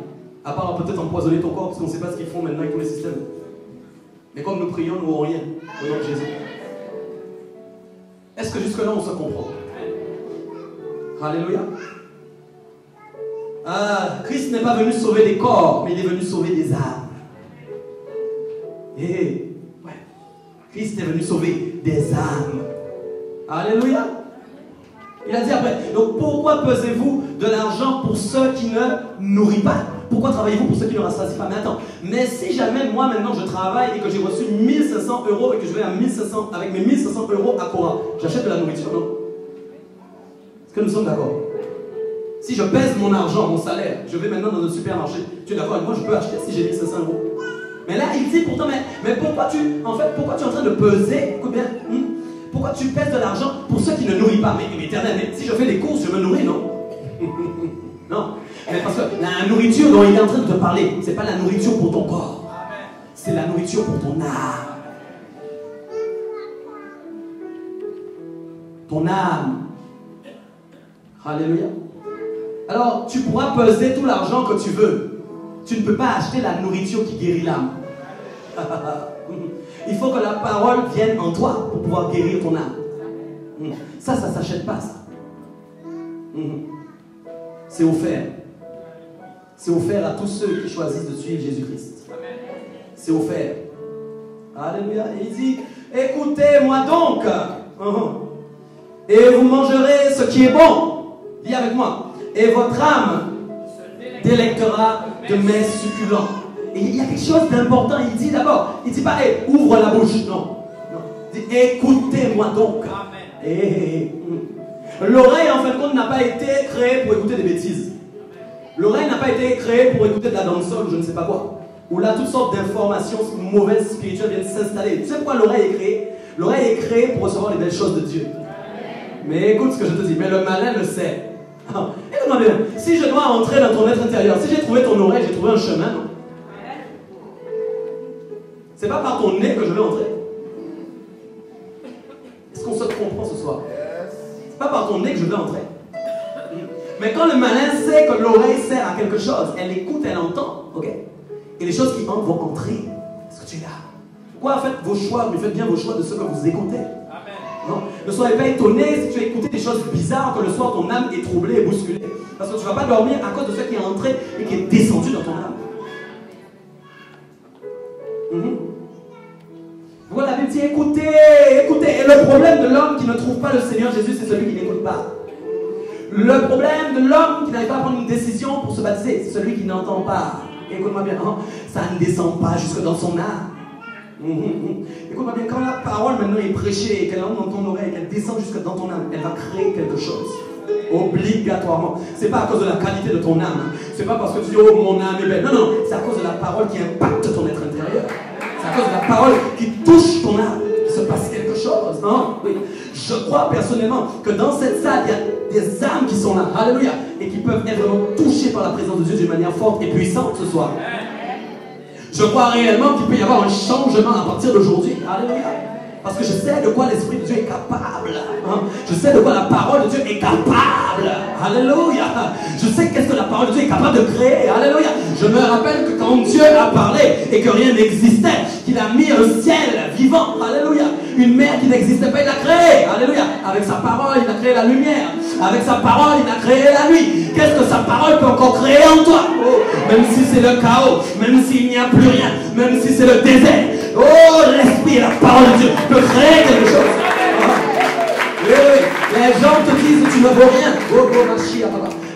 [SPEAKER 2] À part peut-être empoisonner ton corps, parce qu'on ne sait pas ce qu'ils font maintenant avec tous les systèmes. Mais comme nous prions, nous n'aurons rien. Au nom de Jésus. Est-ce que jusque-là on se comprend? Alléluia. Christ n'est pas venu sauver des corps, mais il est venu sauver des âmes. Ouais. Christ est venu sauver des âmes. Alléluia. Il a dit après, donc pourquoi pesez-vous de l'argent pour ceux qui ne nourrissent pas? Pourquoi travaillez-vous pour ceux qui ne rassasient pas? Mais attends, mais si jamais moi maintenant je travaille et que j'ai reçu 1500 € et que je vais à 1500, avec mes 1500 € à Cora, j'achète de la nourriture, non? Est-ce que nous sommes d'accord? Si je pèse mon argent, mon salaire, je vais maintenant dans un supermarché, tu es d'accord avec moi, je peux acheter si j'ai 1500 €. Mais là, il dit pourtant, mais pourquoi tu es en train de peser? Écoute bien, pourquoi tu pèses de l'argent pour ceux qui ne nourrissent pas? Mais éternel, mais si je fais des courses, je me nourris, non? Non. Mais parce que la nourriture dont il est en train de te parler, c'est pas la nourriture pour ton corps. C'est la nourriture pour ton âme. Ton âme Alléluia. Alors, tu pourras peser tout l'argent que tu veux. Tu ne peux pas acheter la nourriture qui guérit l'âme. Il faut que la parole vienne en toi pour pouvoir guérir ton âme. Ça ne s'achète pas, ça. C'est offert. C'est offert à tous ceux qui choisissent de suivre Jésus-Christ. C'est offert. Alléluia. Et il dit, écoutez-moi donc, et vous mangerez ce qui est bon. Dis avec moi. Et votre âme délectera de mes succulents. Et il y a quelque chose d'important. Il dit d'abord, il ne dit pas, hey, ouvre la bouche. Non. Il dit, écoutez-moi donc. L'oreille, en fin de compte, n'a pas été créée pour écouter des bêtises. L'oreille n'a pas été créée pour écouter de la dancehall ou je ne sais pas quoi. Où là, toutes sortes d'informations mauvaises spirituelles viennent s'installer. Tu sais pourquoi l'oreille est créée? L'oreille est créée pour recevoir les belles choses de Dieu. Mais écoute ce que je te dis, mais le malin le sait. Écoute-moi bien, si je dois entrer dans ton être intérieur, si j'ai trouvé ton oreille, j'ai trouvé un chemin, non? C'est pas par ton nez que je vais entrer. Est-ce qu'on se comprend ce soir? C'est pas par ton nez que je vais entrer. Mais quand le malin sait que l'oreille sert à quelque chose, elle écoute, elle entend, ok? Et les choses qui entrent vont entrer. Est-ce que tu es là? Pourquoi faites vos choix, mais faites bien vos choix de ce que vous écoutez. Non? Ne soyez pas étonné si tu as écouté des choses bizarres, que le soir ton âme est troublée et bousculée. Parce que tu ne vas pas dormir à cause de ce qui est entré et qui est descendu dans ton âme. Voilà, la Bible dit écoutez, écoutez. Et le problème de l'homme qui ne trouve pas le Seigneur Jésus, c'est celui qui n'écoute pas. Le problème de l'homme qui n'arrive pas à prendre une décision pour se baptiser, c'est celui qui n'entend pas. Écoute-moi bien, hein? Ça ne descend pas jusque dans son âme. Écoute-moi bien, quand la parole maintenant est prêchée et qu'elle entre dans ton oreille, qu'elle descend jusque dans ton âme, elle va créer quelque chose. Obligatoirement. C'est pas à cause de la qualité de ton âme. C'est pas parce que tu dis, oh mon âme est belle. Non, non, c'est à cause de la parole qui impacte ton être intérieur. C'est à cause de la parole qui touche ton âme. Il se passe quelque chose. Hein? Oui. Je crois personnellement que dans cette salle, il y a des âmes qui sont là. Alléluia. Et qui peuvent être vraiment touchées par la présence de Dieu d'une manière forte et puissante ce soir. Je crois réellement qu'il peut y avoir un changement à partir d'aujourd'hui. Alléluia. Parce que je sais de quoi l'Esprit de Dieu est capable. Hein? Je sais de quoi la parole de Dieu est capable. Alléluia. Je sais qu'est-ce que la parole de Dieu est capable de créer. Alléluia. Je me rappelle que quand Dieu a parlé et que rien n'existait, qu'il a mis un ciel vivant. Alléluia. Une mer qui n'existait pas, il l'a créée. Alléluia. Avec sa parole, il a créé la lumière. Avec sa parole, il a créé la nuit. Qu'est-ce que sa parole peut encore créer en toi? Même si c'est le chaos, même s'il n'y a plus rien, même si c'est le désert. Oh, l'esprit et la parole de Dieu peut créer quelque chose. Les gens te disent tu ne vaux rien.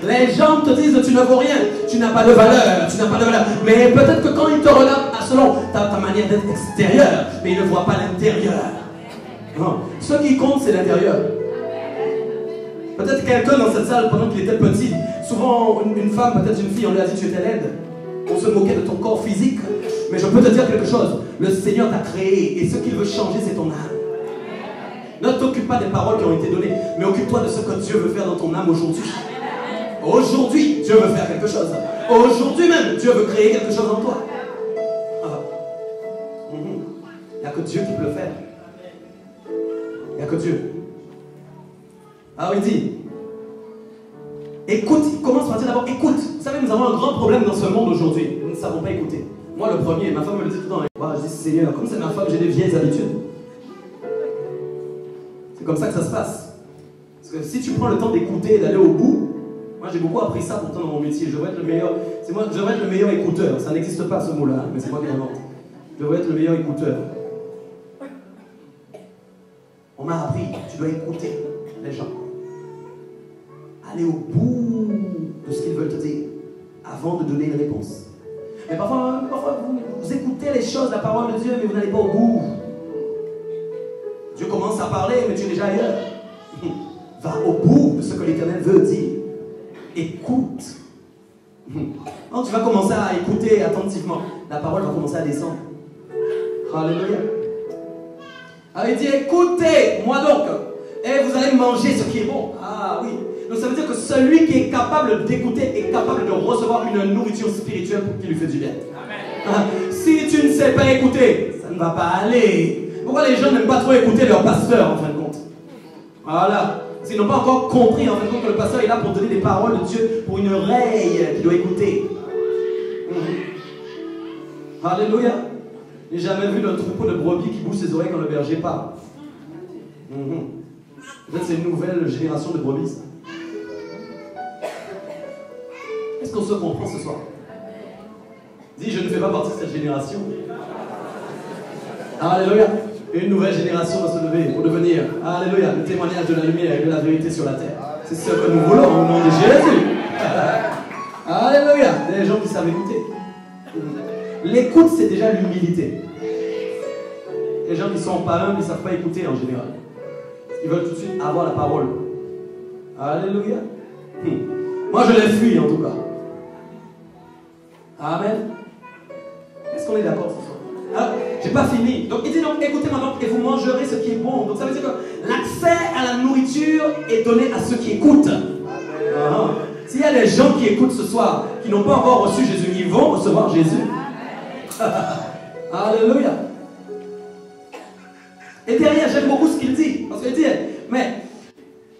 [SPEAKER 2] Les gens te disent tu ne vaux rien. Tu n'as pas de valeur. Tu n'as pas de valeur. Mais peut-être que quand ils te regardent selon ta manière d'être extérieure, mais ils ne voient pas l'intérieur. Ce qui compte, c'est l'intérieur. Peut-être quelqu'un dans cette salle, pendant qu'il était petit, souvent une femme, peut-être une fille, on lui a dit tu étais laide. On se moquait de ton corps physique. Mais je peux te dire quelque chose. Le Seigneur t'a créé et ce qu'il veut changer, c'est ton âme. Ne t'occupe pas des paroles qui ont été données, mais occupe-toi de ce que Dieu veut faire dans ton âme aujourd'hui. Aujourd'hui, Dieu veut faire quelque chose. Aujourd'hui même, Dieu veut créer quelque chose en toi. Il n'y a que Dieu qui peut le faire. Il n'y a que Dieu. Alors il dit, écoute, il commence par dire d'abord, écoute. Vous savez, nous avons un grand problème dans ce monde aujourd'hui. Nous ne savons pas écouter. Moi, le premier, ma femme me le dit tout le temps. Je dis, Seigneur, comme c'est ma femme, j'ai des vieilles habitudes. C'est comme ça que ça se passe. Parce que si tu prends le temps d'écouter et d'aller au bout, moi j'ai beaucoup appris ça pourtant dans mon métier. Je veux être le meilleur, je veux être le meilleur écouteur. Ça n'existe pas ce mot-là, mais c'est moi qui l'invente. Je veux être le meilleur écouteur. On m'a appris, tu dois écouter les gens. Aller au bout de ce qu'ils veulent te dire avant de donner une réponse. Mais parfois vous écoutez les choses, la parole de Dieu, mais vous n'allez pas au bout. Dieu commence à parler, mais tu es déjà ailleurs. Va au bout de ce que l'Éternel veut dire. Écoute. Quand tu vas commencer à écouter attentivement, la parole va commencer à descendre. Alléluia. Alors il dit, écoutez-moi donc, et vous allez manger ce qui est bon. Ah oui. Donc ça veut dire que celui qui est capable d'écouter est capable de recevoir une nourriture spirituelle qui lui fait du bien. Amen. Si tu ne sais pas écouter, ça ne va pas aller. Pourquoi les gens n'aiment pas trop écouter leur pasteur en fin de compte? Voilà. Parce qu'ils n'ont pas encore compris en fait que le pasteur est là pour donner des paroles de Dieu pour une oreille qui doit écouter. Alléluia. J'ai jamais vu un troupeau de brebis qui bouge ses oreilles quand le berger parle. Peut-être c'est une nouvelle génération de brebis. Est-ce qu'on se comprend ce soir? Dis, je ne fais pas partie de cette génération. Alléluia. Une nouvelle génération va se lever pour devenir, alléluia, le témoignage de la lumière et de la vérité sur la terre. C'est ce que nous voulons au nom de Jésus. Alléluia. Des gens qui savent écouter. L'écoute, c'est déjà l'humilité. Les gens qui ne sont pas humbles, ils ne savent pas écouter en général. Ils veulent tout de suite avoir la parole. Alléluia. Moi, je les fuis en tout cas. Amen. Est-ce qu'on est d'accord ce soir? J'ai pas fini. Donc il dit donc écoutez maintenant et vous mangerez ce qui est bon. Donc ça veut dire que l'accès à la nourriture est donné à ceux qui écoutent. S'il y a des gens qui écoutent ce soir, qui n'ont pas encore reçu Jésus, ils vont recevoir Jésus. Alléluia. Et derrière, j'aime beaucoup ce qu'il dit. Parce qu'il dit, mais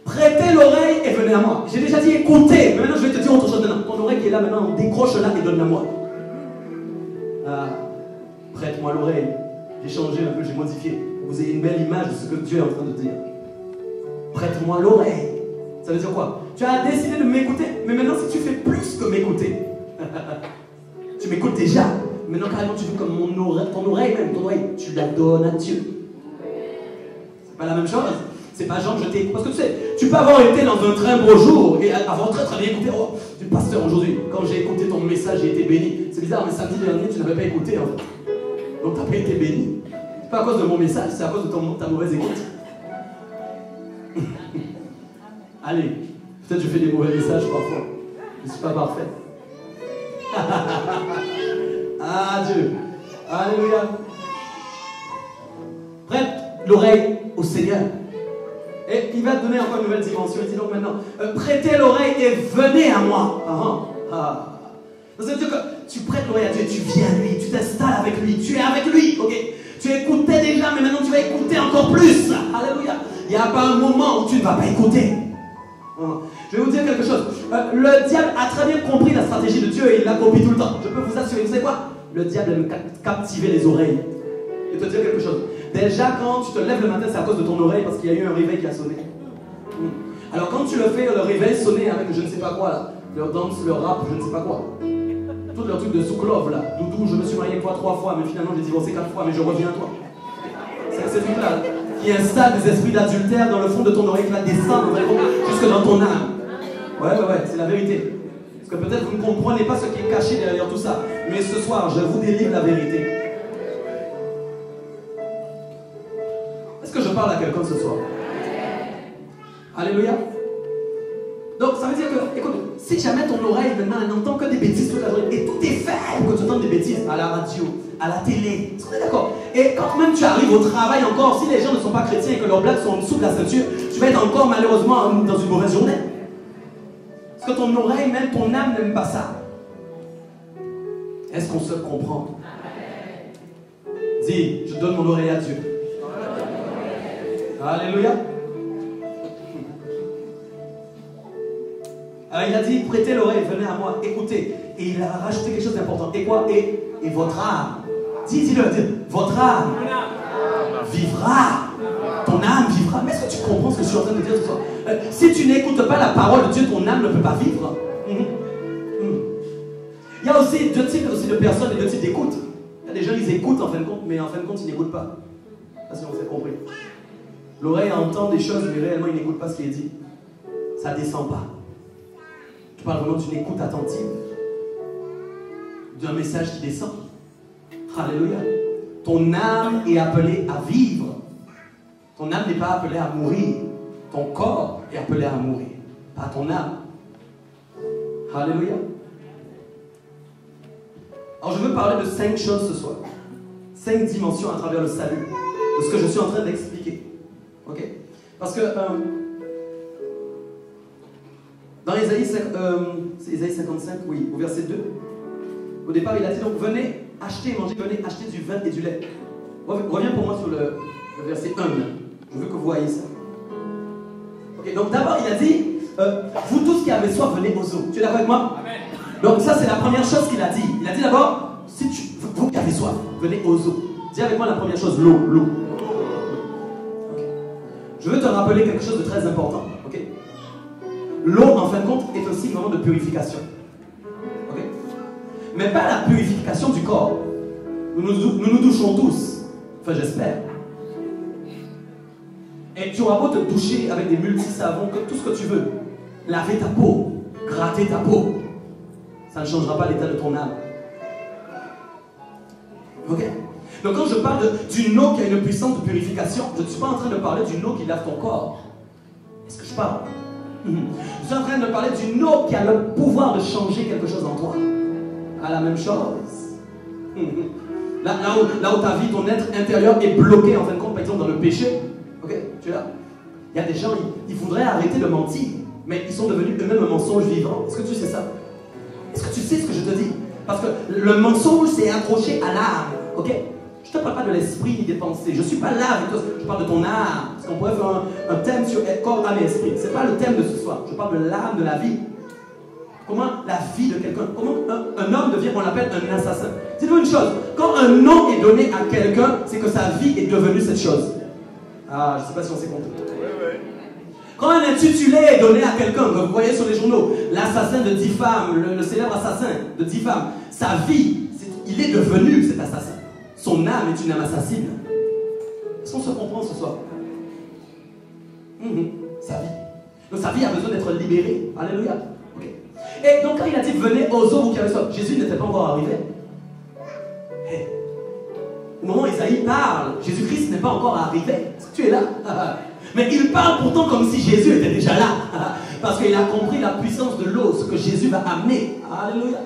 [SPEAKER 2] prêtez l'oreille et venez à moi. J'ai déjà dit écoutez, mais maintenant je vais te dire autre chose maintenant. Ton oreille qui est là maintenant, décroche-la et donne-la moi. Prête-moi l'oreille. J'ai changé un peu, j'ai modifié. Vous ayez une belle image de ce que Dieu est en train de dire. Prête-moi l'oreille. Ça veut dire quoi? Tu as décidé de m'écouter, mais maintenant si tu fais plus que m'écouter, tu m'écoutes déjà. Maintenant carrément tu fais comme ton oreille même, ton oreille, tu la donnes à Dieu. C'est pas la même chose. C'est pas genre je t'écoute. Parce que tu sais, tu peux avoir été dans un train beau jour et avoir très bien écouté. Oh, du pasteur aujourd'hui, quand j'ai écouté ton message, j'ai été béni. C'est bizarre, mais samedi dernier, tu n'avais pas écouté en fait. Donc tu n'as pas été béni. C'est pas à cause de mon message, c'est à cause de ta mauvaise écoute. Allez, peut-être je fais des mauvais messages parfois. Je ne suis pas parfait. Ah Dieu. Alléluia. Prête l'oreille au Seigneur. Et il va te donner encore une nouvelle dimension. Il dit donc maintenant, prêtez l'oreille et venez à moi. Ça veut dire que tu prêtes l'oreille à Dieu, tu viens à lui, tu t'installes avec lui, tu es avec lui, ok? Tu écoutais déjà, mais maintenant tu vas écouter encore plus. Alléluia. Il n'y a pas un moment où tu ne vas pas écouter. Je vais vous dire quelque chose. Le diable a très bien compris la stratégie de Dieu et il la copie tout le temps. Je peux vous assurer, vous savez quoi? Le diable aime captiver les oreilles. Je vais te dire quelque chose. Déjà, quand tu te lèves le matin, c'est à cause de ton oreille parce qu'il y a eu un réveil qui a sonné. Alors, quand tu le fais, le réveil sonner avec je ne sais pas quoi, là, leur danse, leur rap, je ne sais pas quoi. Tout leur truc de souklove, là. Doudou, je me suis marié avec toi 3 fois, mais finalement j'ai divorcé 4 fois, mais je reviens à toi. C'est ce truc-là qui installe des esprits d'adultère dans le fond de ton oreille qui va descendre jusque dans ton âme. Ouais, c'est la vérité. Parce que peut-être vous ne comprenez pas ce qui est caché derrière tout ça. Mais ce soir, je vous délivre la vérité. Est-ce que je parle à quelqu'un ce soir? Alléluia. Donc ça veut dire que, écoute, si jamais ton oreille maintenant elle n'entend que des bêtises toute la journée, et tout est fait pour que tu entends des bêtises à la radio, à la télé, est-ce qu'on est d'accord? Et quand même tu arrives au travail encore, si les gens ne sont pas chrétiens et que leurs blagues sont en dessous de la ceinture, tu vas être encore malheureusement dans une mauvaise journée. Parce que ton oreille, même ton âme n'aime pas ça. Est-ce qu'on se comprend? Dis, je donne mon oreille à Dieu. Alléluia. Alors il a dit, prêtez l'oreille, venez à moi, écoutez. Et il a rajouté quelque chose d'important. Et quoi? Et votre âme. Dis-le, votre âme vivra. Ton âme vivra. Mais est-ce que tu comprends ce que je suis en train de dire ce soir? Si tu n'écoutes pas la parole de Dieu, ton âme ne peut pas vivre. Il y a aussi deux types de personnes et deux types d'écoute. Il y a des gens, ils écoutent en fin de compte, mais en fin de compte, ils n'écoutent pas. Si on s'est compris. L'oreille entend des choses, mais réellement, il n'écoute pas ce qui est dit. Ça ne descend pas. Je parle vraiment d'une écoute attentive, d'un message qui descend. Alléluia. Ton âme est appelée à vivre. Ton âme n'est pas appelée à mourir. Ton corps est appelé à mourir, pas ton âme. Alléluia. Alors je veux parler de 5 choses ce soir. 5 dimensions à travers le salut, de ce que je suis en train d'expliquer. Ok? Parce que dans Ésaïe 55, oui, au verset 2, au départ il a dit donc venez acheter et manger, venez acheter du vin et du lait. Reviens pour moi sur le verset 1. Je veux que vous voyez ça. Okay, donc d'abord, il a dit, vous tous qui avez soif, venez aux eaux. Tu es d'accord avec moi? Amen. Donc ça, c'est la première chose qu'il a dit. Il a dit d'abord, vous qui avez soif, venez aux eaux. Dis avec moi la première chose, l'eau. Okay. Je veux te rappeler quelque chose de très important. Okay? L'eau, en fin de compte, est aussi un moment de purification. Okay? Mais pas la purification du corps. Nous nous douchons tous. Enfin, j'espère. Et tu auras beau te doucher avec des multisavons, tout ce que tu veux. Laver ta peau, gratter ta peau. Ça ne changera pas l'état de ton âme. Ok? Donc quand je parle d'une eau qui a une puissance de purification, je ne suis pas en train de parler d'une eau qui lave ton corps. Est-ce que je parle? Je suis en train de parler d'une eau qui a le pouvoir de changer quelque chose en toi. À la même chose. Là où ta vie, ton être intérieur est bloqué, en fin de compte, par exemple dans le péché. Ok? Tu es là? Il y a des gens, ils voudraient arrêter de mentir, mais ils sont devenus eux-mêmes un mensonge vivant. Est-ce que tu sais ça? Est-ce que tu sais ce que je te dis? Parce que le mensonge, c'est accroché à l'âme. Ok? Je ne te parle pas de l'esprit ni des pensées. Je ne suis pas là avec toi. Je parle de ton âme. Parce qu'on pourrait faire un thème sur corps, âme et esprit. Ce n'est pas le thème de ce soir. Je parle de l'âme, de la vie. Comment la vie de quelqu'un, comment un homme devient, on l'appelle un assassin. Dites-vous une chose. Quand un nom est donné à quelqu'un, c'est que sa vie est devenue cette chose. Ah, je ne sais pas si on s'est compris. Quand un intitulé est donné à quelqu'un, que vous voyez sur les journaux, l'assassin de 10 femmes, le célèbre assassin de 10 femmes, sa vie, il est devenu cet assassin. Son âme est une âme assassine. Est-ce qu'on se comprend ce soir? Sa vie. Donc sa vie a besoin d'être libérée. Alléluia. Okay. Et donc quand il a dit venez aux eaux, vous qui avez soif, Jésus n'était pas encore arrivé. Hey. Au moment où Isaïe parle, Jésus-Christ n'est pas encore arrivé. Est-ce que tu es là? Mais il parle pourtant comme si Jésus était déjà là. Parce qu'il a compris la puissance de l'eau, ce que Jésus va amener. Alléluia.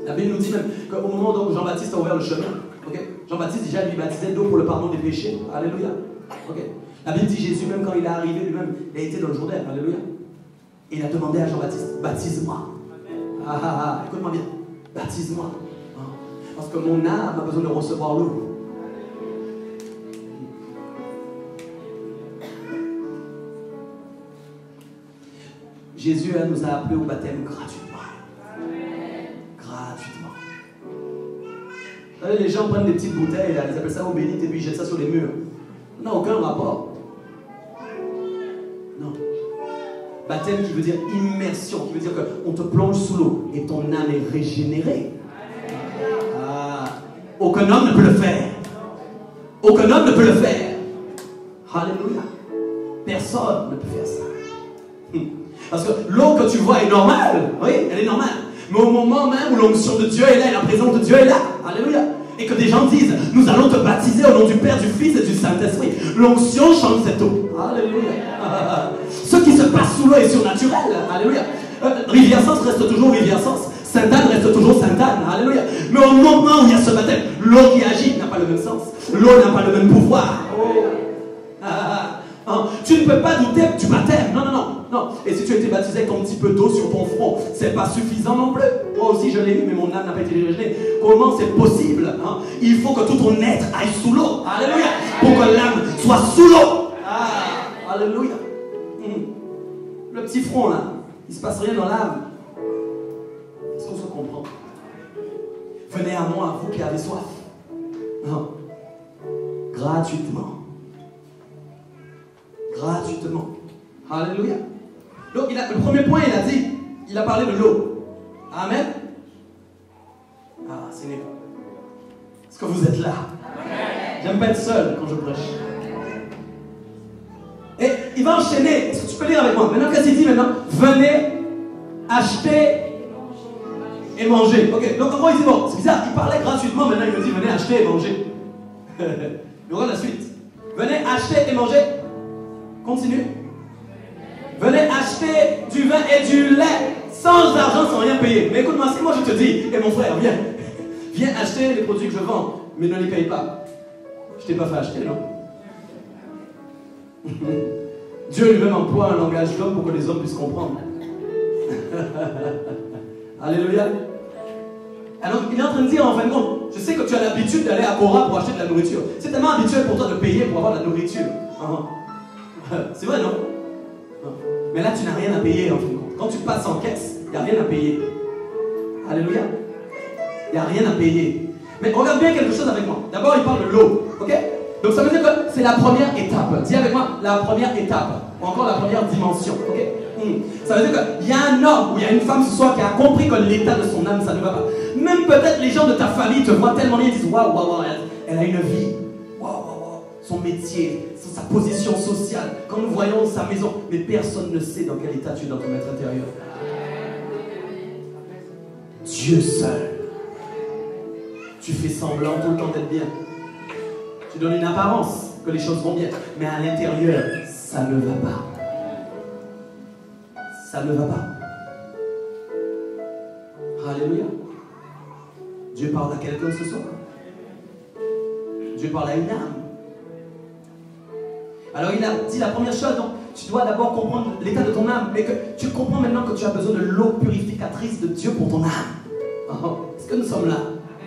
[SPEAKER 2] La Bible nous dit même qu'au moment où Jean-Baptiste a ouvert le chemin, okay, Jean-Baptiste déjà lui baptisait d'eau pour le pardon des péchés. Alléluia. Okay. La Bible dit Jésus, même quand il est arrivé lui-même, il a été dans le Jourdain. Alléluia. Et il a demandé à Jean-Baptiste, baptise-moi. Écoute-moi bien. Baptise-moi. Parce que mon âme a besoin de recevoir l'eau. Jésus nous a appelés au baptême gratuitement. Gratuitement. Vous savez, les gens prennent des petites bouteilles, là, ils appellent ça eau bénite et puis ils jettent ça sur les murs. Ça n'a aucun rapport. Non. Baptême qui veut dire immersion, qui veut dire qu'on te plonge sous l'eau et ton âme est régénérée. Aucun homme ne peut le faire. Aucun homme ne peut le faire. Alléluia. Personne ne peut faire ça. Parce que l'eau que tu vois est normale. Oui, elle est normale. Mais au moment même où l'onction de Dieu est là et la présence de Dieu est là. Alléluia. Et que des gens disent, nous allons te baptiser au nom du Père, du Fils et du Saint-Esprit. L'onction change cette eau. Alléluia. Ce qui se passe sous l'eau est surnaturel. Alléluia. Rivière-Sens reste toujours Rivière-Sens. Sainte-Anne reste toujours Sainte-Anne. Alléluia. Mais au moment où il y a ce baptême, l'eau qui agit n'a pas le même sens. L'eau n'a pas le même pouvoir. Tu ne peux pas douter du baptême. Non. Et si tu as été baptisé avec un petit peu d'eau sur ton front, c'est pas suffisant non plus. Moi aussi je l'ai eu, mais mon âme n'a pas été régénérée. Comment c'est possible? Il faut que tout ton être aille sous l'eau. Alléluia. Pour que l'âme soit sous l'eau. Alléluia. Le petit front là, il ne se passe rien dans l'âme. Est-ce qu'on se comprend? Venez à moi, vous qui avez soif. Gratuitement. Gratuitement. Alléluia. Donc, le premier point, il a parlé de l'eau. Amen. Seigneur. Est-ce que vous êtes là? J'aime pas être seul quand je prêche. Et il va enchaîner. Est-ce que tu peux lire avec moi? Maintenant, qu'est-ce qu'il dit maintenant? Venez acheter et manger. Ok, donc en gros, il dit bon, c'est bizarre, il parlait gratuitement, maintenant il me dit venez acheter et manger. Mais regarde la suite. Venez acheter et manger. Continue. Venez acheter du vin et du lait sans argent, sans rien payer. Mais écoute-moi, si moi je te dis, et mon frère, viens acheter les produits que je vends, mais ne les paye pas. Je t'ai pas fait acheter, non? Dieu lui-même emploie un langage d'homme pour que les hommes puissent comprendre. Alléluia. Alors il est en train de dire en fin de compte, je sais que tu as l'habitude d'aller à Cora pour acheter de la nourriture. C'est tellement habituel pour toi de payer pour avoir de la nourriture. C'est vrai, non? Mais là, tu n'as rien à payer en fin de compte. Quand tu passes en caisse, il n'y a rien à payer. Alléluia. Il n'y a rien à payer. Mais regarde bien quelque chose avec moi. D'abord, il parle de l'eau. Ok? Donc ça veut dire que c'est la première étape. Dis avec moi, la première étape. Ou encore la première dimension. Ok? Ça veut dire qu'il y a un homme ou il y a une femme ce soir qui a compris que l'état de son âme, ça ne va pas. Même peut-être les gens de ta famille te voient tellement bien, ils disent waouh, waouh, waouh, elle a une vie. Waouh, waouh, waouh. Son métier, sa position sociale. Quand nous voyons sa maison, mais personne ne sait dans quel état tu es dans ton être intérieur. Dieu seul. Tu fais semblant tout le temps d'être bien. Tu donnes une apparence que les choses vont bien. Mais à l'intérieur, ça ne va pas. Ça ne va pas. Alléluia. Dieu parle à quelqu'un ce soir. Dieu parle à une âme. Alors il a dit la première chose, donc tu dois d'abord comprendre l'état de ton âme, mais que tu comprends maintenant que tu as besoin de l'eau purificatrice de Dieu pour ton âme. Est-ce que nous sommes là?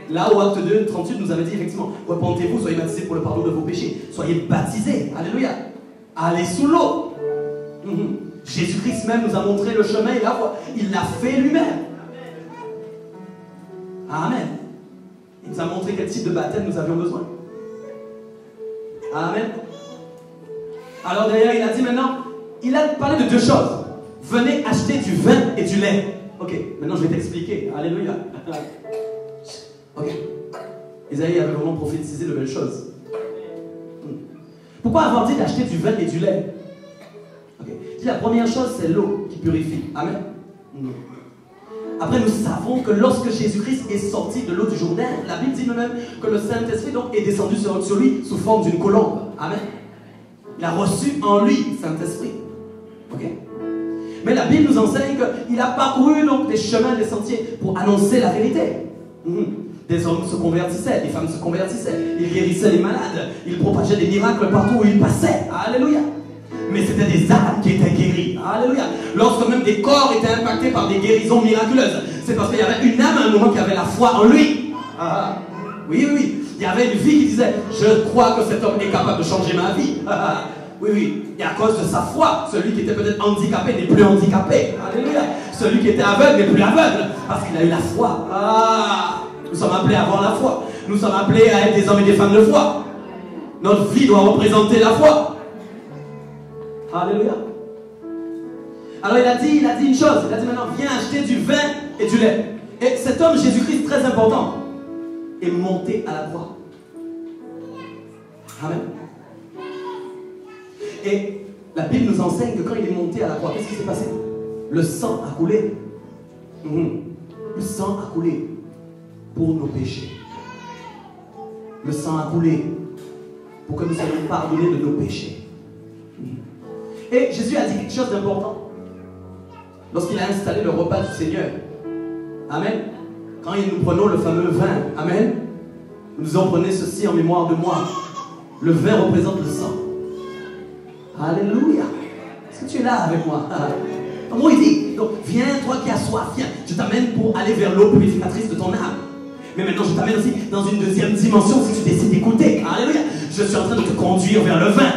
[SPEAKER 2] Là où Acte 2, 38 nous avait dit effectivement, repentez-vous, soyez baptisés pour le pardon de vos péchés. Soyez baptisés. Alléluia. Allez sous l'eau. Jésus-Christ même nous a montré le chemin et la voie. Il l'a fait lui-même. Amen. Il nous a montré quel type de baptême nous avions besoin. Amen. Alors d'ailleurs, il a dit maintenant, il a parlé de deux choses. Venez acheter du vin et du lait. Ok, maintenant je vais t'expliquer. Alléluia. Ok. Isaïe avait vraiment prophétisé de belles choses. Pourquoi avoir dit d'acheter du vin et du lait? Okay. La première chose, c'est l'eau qui purifie. Amen. Après, nous savons que lorsque Jésus-Christ est sorti de l'eau du Jourdain, la Bible dit même que le Saint-Esprit donc est descendu sur lui sous forme d'une colombe. Amen. Il a reçu en lui le Saint-Esprit. Ok. Mais la Bible nous enseigne qu'il a parcouru donc des chemins, des sentiers pour annoncer la vérité. Des hommes se convertissaient, des femmes se convertissaient, il guérissait les malades, il propageait des miracles partout où il passait. Alléluia. Mais c'était des âmes qui étaient guéries. Alléluia. Lorsque même des corps étaient impactés par des guérisons miraculeuses, c'est parce qu'il y avait une âme à un moment qui avait la foi en lui. Oui, oui, oui. Il y avait une vie qui disait, je crois que cet homme est capable de changer ma vie. Oui, oui. Et à cause de sa foi, celui qui était peut-être handicapé n'est plus handicapé. Alléluia. Celui qui était aveugle n'est plus aveugle. Parce qu'il a eu la foi. Nous sommes appelés à avoir la foi. Nous sommes appelés à être des hommes et des femmes de foi. Notre vie doit représenter la foi. Alléluia. Alors il a dit une chose. Il a dit maintenant, viens acheter du vin et du lait. Et cet homme, Jésus-Christ, très important, est monté à la croix. Amen. Et la Bible nous enseigne que quand il est monté à la croix, qu'est-ce qui s'est passé? Le sang a coulé. Le sang a coulé pour nos péchés. Le sang a coulé pour que nous soyons pardonnés de nos péchés. Et Jésus a dit quelque chose d'important lorsqu'il a installé le repas du Seigneur. Amen. Quand nous prenons le fameux vin, amen, nous en prenez ceci en mémoire de moi. Le vin représente le sang. Alléluia. Est-ce que tu es là avec moi? Comment il dit? Donc, viens, toi qui as soif, viens. Je t'amène pour aller vers l'eau purificatrice de ton âme. Mais maintenant, je t'amène aussi dans une deuxième dimension si tu décides d'écouter. Alléluia. Je suis en train de te conduire vers le vin.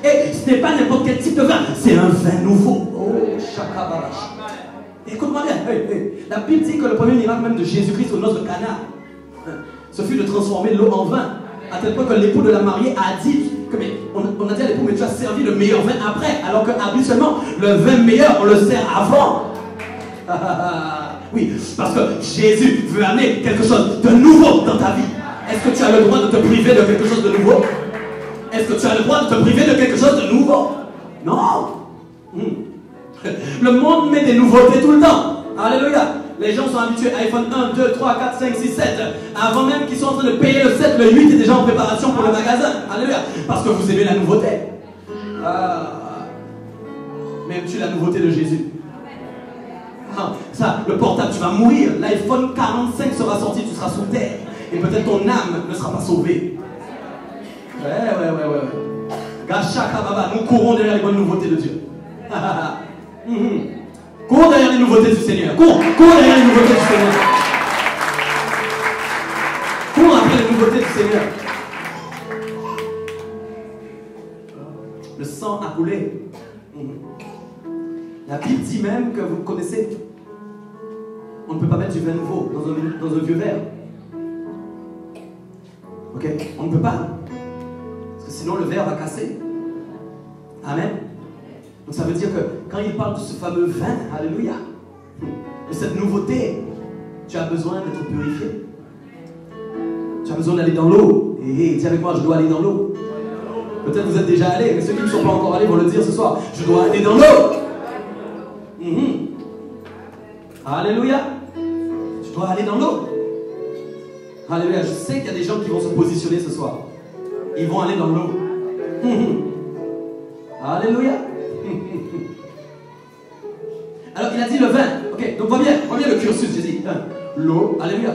[SPEAKER 2] Et ce n'est pas n'importe quel type de vin, c'est un vin nouveau. Oh, chakababash. Écoute-moi bien. La Bible dit que le premier miracle même de Jésus-Christ aux noces de Cana, ce fut de transformer l'eau en vin. À tel point que l'époux de la mariée a dit que, mais, on a dit à l'époux, mais tu as servi le meilleur vin après, alors que habituellement, le vin meilleur, on le sert avant. Oui, parce que Jésus veut amener quelque chose de nouveau dans ta vie. Est-ce que tu as le droit de te priver de quelque chose de nouveau? Est-ce que tu as le droit de te priver de quelque chose de nouveau? Non. Le monde met des nouveautés tout le temps. Alléluia. Les gens sont habitués à iPhone 1, 2, 3, 4, 5, 6, 7. Avant même qu'ils soient en train de payer le 7, le 8 est déjà en préparation pour le magasin. Alléluia. Parce que vous aimez la nouveauté. Mais aimes-tu la nouveauté de Jésus? Ça, le portable, tu vas mourir. L'iPhone 45 sera sorti, tu seras sous terre. Et peut-être ton âme ne sera pas sauvée. Ouais. Gachaka Baba, nous courons derrière les bonnes nouveautés de Dieu. Cours derrière les nouveautés du Seigneur. Cours derrière les nouveautés du Seigneur. Cours après les nouveautés du Seigneur. Le sang a à couler. La Bible dit même que vous connaissez, on ne peut pas mettre du vin nouveau dans un vieux verre. Ok? On ne peut pas. Parce que sinon le verre va casser. Amen. Donc ça veut dire que quand il parle de ce fameux vin, alléluia, de cette nouveauté, tu as besoin d'être purifié. Tu as besoin d'aller dans l'eau. Et dis avec moi, je dois aller dans l'eau. Peut-être vous êtes déjà allés, mais ceux qui ne sont pas encore allés vont le dire ce soir. Je dois aller dans l'eau. Alléluia. Je dois aller dans l'eau. Alléluia. Je sais qu'il y a des gens qui vont se positionner ce soir. Ils vont aller dans l'eau. Alléluia. Alors il a dit le vin. Ok, donc vois bien le cursus. J'ai dit l'eau. Alléluia.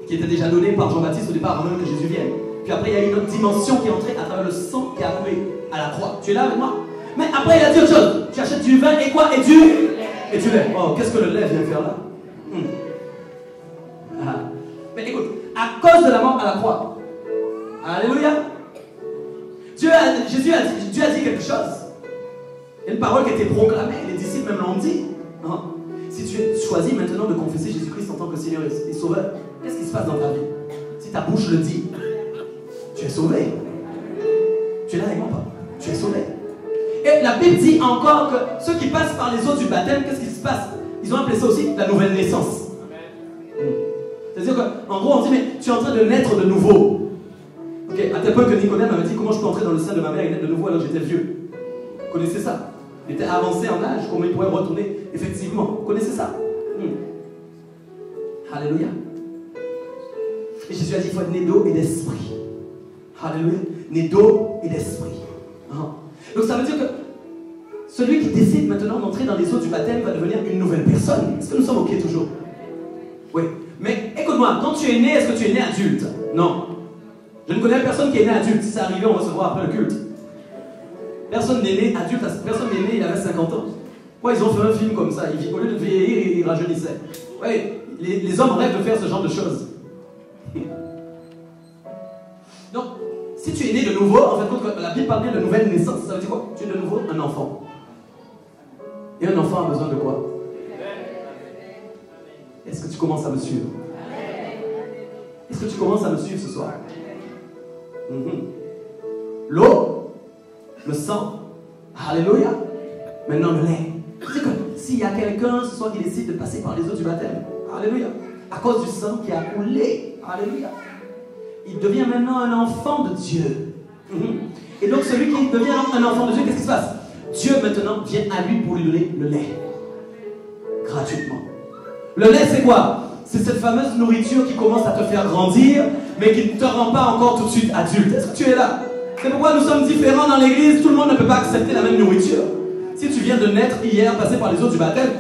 [SPEAKER 2] Qui était déjà donné par Jean-Baptiste au départ avant même que Jésus vienne. Puis après il y a une autre dimension qui est entrée à travers le sang qui a coulé à la croix. Tu es là avec moi? Mais après il a dit autre chose. Tu achètes du vin et quoi? Et du lait. Oh, qu'est-ce que le lait vient faire là? Mais écoute, à cause de la mort à la croix, alléluia, Dieu a dit quelque chose. Il y a une parole qui a été proclamée, les disciples même l'ont dit. Si tu choisis maintenant de confesser Jésus-Christ en tant que Seigneur et Sauveur, qu'est-ce qui se passe dans ta vie? Si ta bouche le dit, tu es sauvé. Tu es là avec moi pas? Tu es sauvé. Et la Bible dit encore que ceux qui passent par les eaux du baptême, qu'est-ce qui se passe? Ils ont appelé ça aussi la nouvelle naissance. C'est-à-dire qu'en gros, on dit, mais tu es en train de naître de nouveau. Ok, à tel point que Nicodème m'avait dit, comment je peux entrer dans le sein de ma mère et naître de nouveau alors que j'étais vieux? Vous connaissez ça? Il était avancé en âge, comment il pourrait retourner? Effectivement, vous connaissez ça? Alléluia. Et Jésus a dit, il faut être né d'eau et d'esprit. Alléluia. Né d'eau et d'esprit. Donc ça veut dire que celui qui décide maintenant d'entrer dans les eaux du baptême va devenir une nouvelle personne. Est-ce que nous sommes ok toujours? Oui. Mais écoute-moi, quand tu es né, est-ce que tu es né adulte? Non. Je ne connais personne qui est né adulte. Si c'est arrivé, on va se voir après le culte. Personne n'est né adulte, personne n'est né, il avait 50 ans. Pourquoi ils ont fait un film comme ça? Au lieu de vieillir, ils rajeunissaient. Oui, les hommes rêvent de faire ce genre de choses. Donc, si tu es né de nouveau, en fait, la Bible parle bien de nouvelle naissance. Ça veut dire quoi? Tu es de nouveau un enfant. Et un enfant a besoin de quoi? Est-ce que tu commences à me suivre? Est-ce que tu commences à me suivre ce soir? L'eau, le sang, alléluia. Maintenant le lait. C'est que s'il y a quelqu'un ce soir qui décide de passer par les eaux du baptême, alléluia, à cause du sang qui a coulé, alléluia, il devient maintenant un enfant de Dieu. Et donc celui qui devient un enfant de Dieu, qu'est-ce qui se passe? Dieu maintenant vient à lui pour lui donner le lait. Gratuitement. Le lait c'est quoi? C'est cette fameuse nourriture qui commence à te faire grandir, mais qui ne te rend pas encore tout de suite adulte. Est-ce que tu es là? C'est pourquoi nous sommes différents dans l'église. Tout le monde ne peut pas accepter la même nourriture. Si tu viens de naître hier, passer par les eaux du baptême,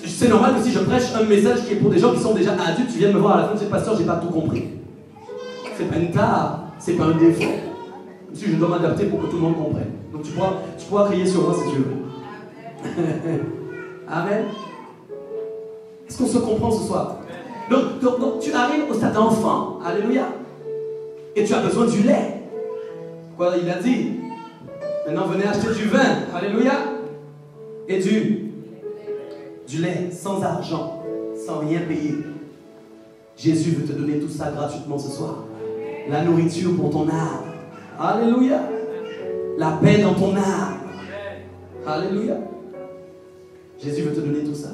[SPEAKER 2] c'est normal que si je prêche un message qui est pour des gens qui sont déjà adultes, tu viennes me voir à la fin, tu dis, pasteur, j'ai pas tout compris. C'est pas une tare, c'est pas un défaut. Si je dois m'adapter pour que tout le monde comprenne. Donc tu pourras crier sur moi si tu veux. Amen. Est-ce qu'on se comprend ce soir? Donc tu arrives au stade d'enfant, alléluia, et tu as besoin du lait. Quoi, il a dit, maintenant venez acheter du vin, alléluia, et du lait, sans argent, sans rien payer. Jésus veut te donner tout ça gratuitement ce soir. La nourriture pour ton âme, alléluia, la paix dans ton âme, alléluia. Jésus veut te donner tout ça.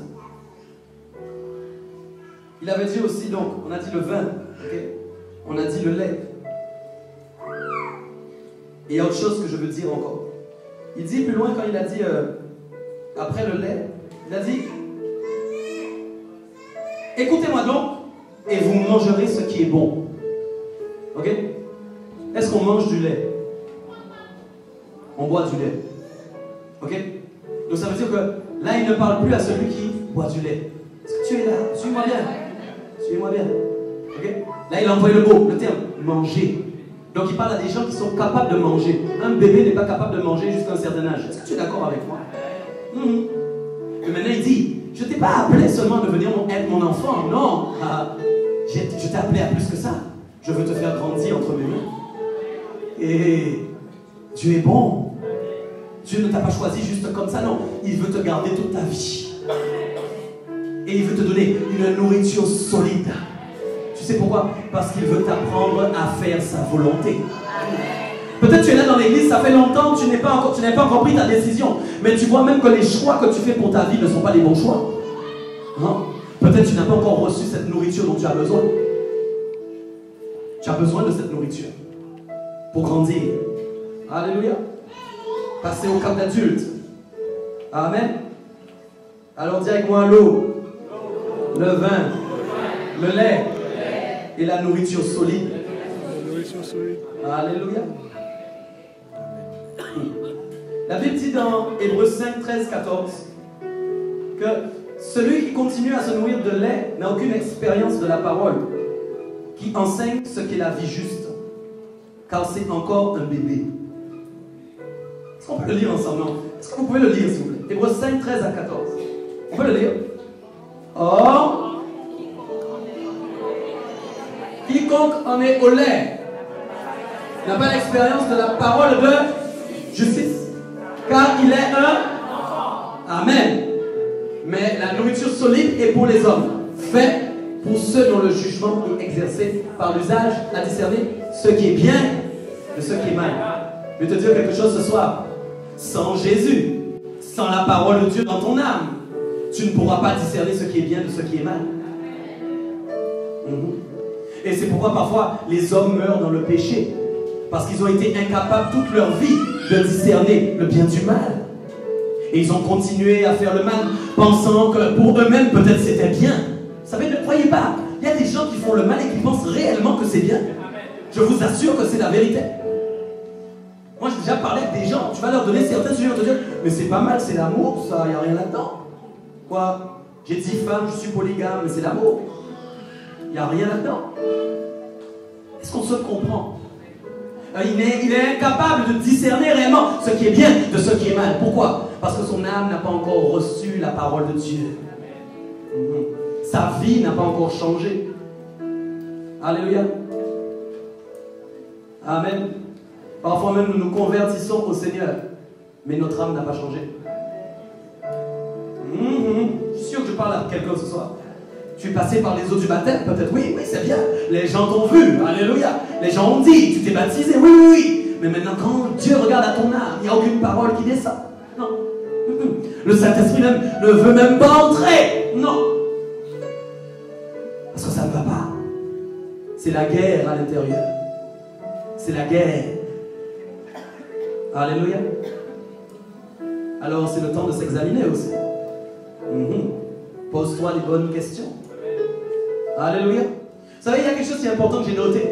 [SPEAKER 2] Il avait dit aussi, donc, on a dit le vin, okay? On a dit le lait. Et il y a autre chose que je veux dire encore. Il dit plus loin quand il a dit, après le lait, il a dit, écoutez-moi donc, et vous mangerez ce qui est bon. Ok? Est-ce qu'on mange du lait? On boit du lait. Ok? Donc ça veut dire que là, il ne parle plus à celui qui boit du lait. Est-ce que tu es là? Suis-moi bien. Suis-moi bien. Okay? Là, il a employé le terme manger. Donc, il parle à des gens qui sont capables de manger. Un bébé n'est pas capable de manger jusqu'à un certain âge. Est-ce que tu es d'accord avec moi? Et maintenant, il dit, je ne t'ai pas appelé seulement à devenir être mon enfant. Non. Je t'ai appelé à plus que ça. Je veux te faire grandir entre mes mains. Et Dieu est bon. Dieu ne t'a pas choisi juste comme ça, non. Il veut te garder toute ta vie. Et il veut te donner une nourriture solide. Tu sais pourquoi? Parce qu'il veut t'apprendre à faire sa volonté. Peut-être tu es là dans l'église, ça fait longtemps, tu n'as pas encore pris ta décision. Mais tu vois même que les choix que tu fais pour ta vie ne sont pas les bons choix. Non? Peut-être tu n'as pas encore reçu cette nourriture dont tu as besoin. Tu as besoin de cette nourriture pour grandir. Alléluia. Passer au cap d'adulte. Amen. Alors dis avec moi l'eau, le vin, le lait et la nourriture solide. Alléluia. La Bible dit dans Hébreux 5, 13, 14 que celui qui continue à se nourrir de lait n'a aucune expérience de la parole qui enseigne ce qu'est la vie juste, car c'est encore un bébé. Est-ce qu'on peut le lire ensemble? Non? Est-ce que vous pouvez le lire, s'il vous plaît? Hébreux 5, 13 à 14. On peut le lire? Or, quiconque en est au lait n'a pas l'expérience de la parole de justice, car il est un Amen. Mais la nourriture solide est pour les hommes, fait pour ceux dont le jugement est exercé par l'usage à discerner ce qui est bien de ce qui est mal. Je vais te dire quelque chose ce soir. Sans Jésus, sans la parole de Dieu dans ton âme, tu ne pourras pas discerner ce qui est bien de ce qui est mal. Et c'est pourquoi parfois les hommes meurent dans le péché. Parce qu'ils ont été incapables toute leur vie de discerner le bien du mal. Et ils ont continué à faire le mal, pensant que pour eux-mêmes peut-être c'était bien. Vous savez, ne croyez pas. Il y a des gens qui font le mal et qui pensent réellement que c'est bien. Je vous assure que c'est la vérité. Moi j'ai déjà parlé avec des gens, tu vas leur donner certains sujets, ils vont te dire, mais c'est pas mal, c'est l'amour, ça, il n'y a rien là-dedans. Quoi? J'ai 10 femmes, je suis polygame, mais c'est l'amour. Il n'y a rien là-dedans. Est-ce qu'on se comprend? Il est incapable de discerner réellement ce qui est bien de ce qui est mal. Pourquoi? Parce que son âme n'a pas encore reçu la parole de Dieu. Sa vie n'a pas encore changé. Alléluia. Amen. Parfois même nous nous convertissons au Seigneur, mais notre âme n'a pas changé. Je suis sûr que je parle à quelqu'un ce soir. Tu es passé par les eaux du baptême, peut-être. Oui, c'est bien. Les gens t'ont vu. Alléluia. Les gens ont dit, tu t'es baptisé. Oui. Mais maintenant, quand Dieu regarde à ton âme, il n'y a aucune parole qui descend. Non. Le Saint-Esprit ne veut même pas entrer. Non. Parce que ça ne va pas. C'est la guerre à l'intérieur. C'est la guerre. Alléluia. Alors, c'est le temps de s'examiner aussi. Pose-toi les bonnes questions. Alléluia. Vous savez, il y a quelque chose qui est important que j'ai noté.